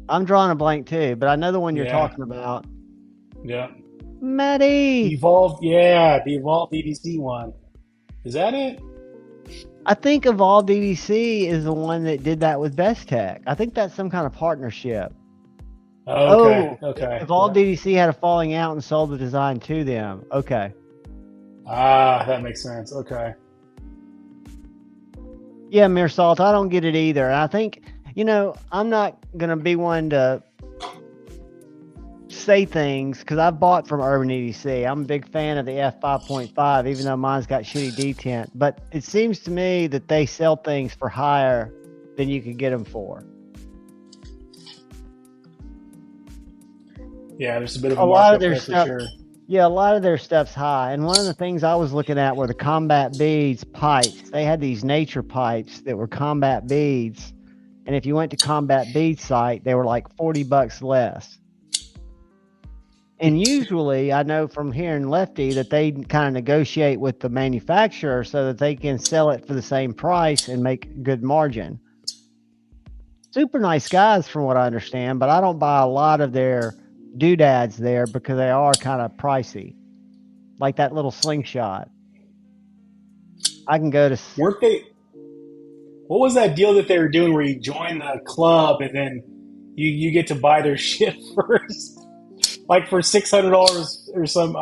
I'm drawing a blank too, but I know the one you're Yeah. talking about. Yeah. Maddie! Evolved. Yeah, the Evolved EDC one. Is that it? I think Evolved EDC is the one that did that with Best Tech. I think that's some kind of partnership. Okay. Okay. Evolved Yeah. EDC had a falling out and sold the design to them. Okay. That makes sense. Okay. Yeah, Mere Salt, I don't get it either. I think, I'm not going to be one to say things because I've bought from Urban EDC. I'm a big fan of the F5.5, even though mine's got shitty detent. But it seems to me that they sell things for higher than you could get them for. Yeah, there's a bit of A a lot markup of their there stuff- for sure. Yeah, a lot of their stuff's high. And one of the things I was looking at were the Combat Beads pipes. They had these nature pipes that were Combat Beads. And if you went to Combat Beads site, they were like $40 less. And usually, I know from hearing Lefty that they kind of negotiate with the manufacturer so that they can sell it for the same price and make good margin. Super nice guys from what I understand, but I don't buy a lot of their doodads there because they are kind of pricey. Like that little slingshot. I can go to... Weren't they? What was that deal that they were doing where you join the club and then you get to buy their shit first? Like for $600 or some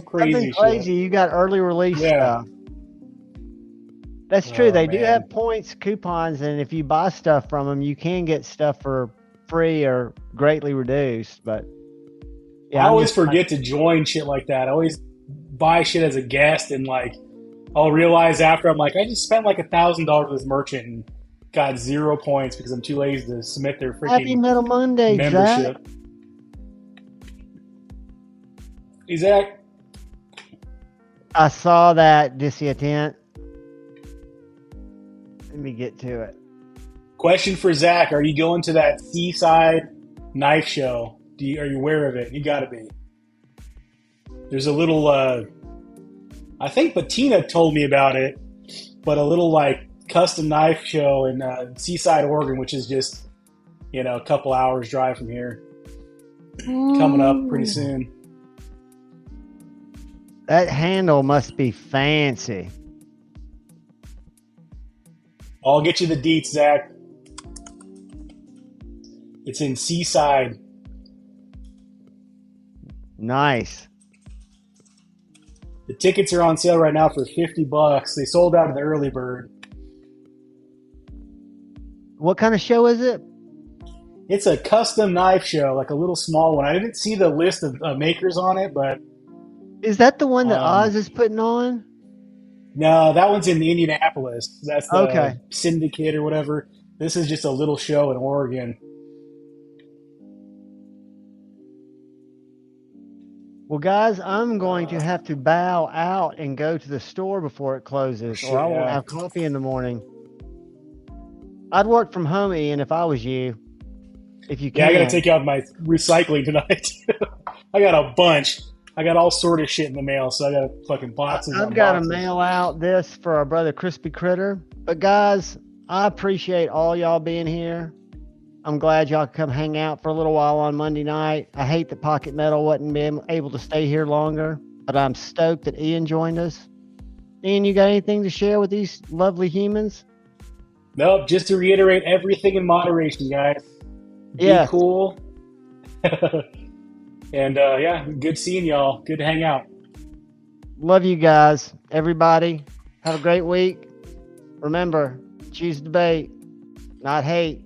crazy Something crazy. shit. You got early release stuff. That's true. They do have points, coupons, and if you buy stuff from them, you can get stuff for free or greatly reduced. But I always forget to join shit like that. I always buy shit as a guest, and like I'll realize after I'm like, I just spent like $1,000 with this merchant and got 0 points because I'm too lazy to submit their freaking Happy Metal Monday, membership. Zach. Zach, I saw that discontent. Let me get to it. question for Zach: are you going to that Seaside knife show? Are you aware of it? You got to be. There's a little. I think Bettina told me about it, but a little like custom knife show in Seaside, Oregon, which is just a couple hours drive from here. Coming up pretty soon. That handle must be fancy. I'll get you the deets, Zach. It's in Seaside. Nice. The tickets are on sale right now for $50. They sold out of the early bird. What kind of show is it? It's a custom knife show, like a little small one. I didn't see the list of makers on it, but Is that the one that Oz is putting on? no, that one's in Indianapolis. That's the Okay. Syndicate or whatever. This is just a little show in Oregon. Well, guys, I'm going to have to bow out and go to the store before it closes, or I won't Yeah. have coffee in the morning. I'd work from home, Ian, if I was you. If you Yeah, I gotta can. take out my recycling tonight. I got a bunch. I got all sort of shit in the mail, so I got fucking boxes I've on got to boxes. mail out this for our brother Crispy Critter. But guys, I appreciate all y'all being here. I'm glad y'all could come hang out for a little while on Monday night. I hate that Pocket Metal wasn't able to stay here longer, but I'm stoked that Ian joined us. Ian, you got anything to share with these lovely humans? Nope, just to reiterate everything in moderation, guys. Be Yes. cool. And yeah, good seeing y'all. Good to hang out. Love you guys. Everybody, have a great week. Remember, choose debate, not hate.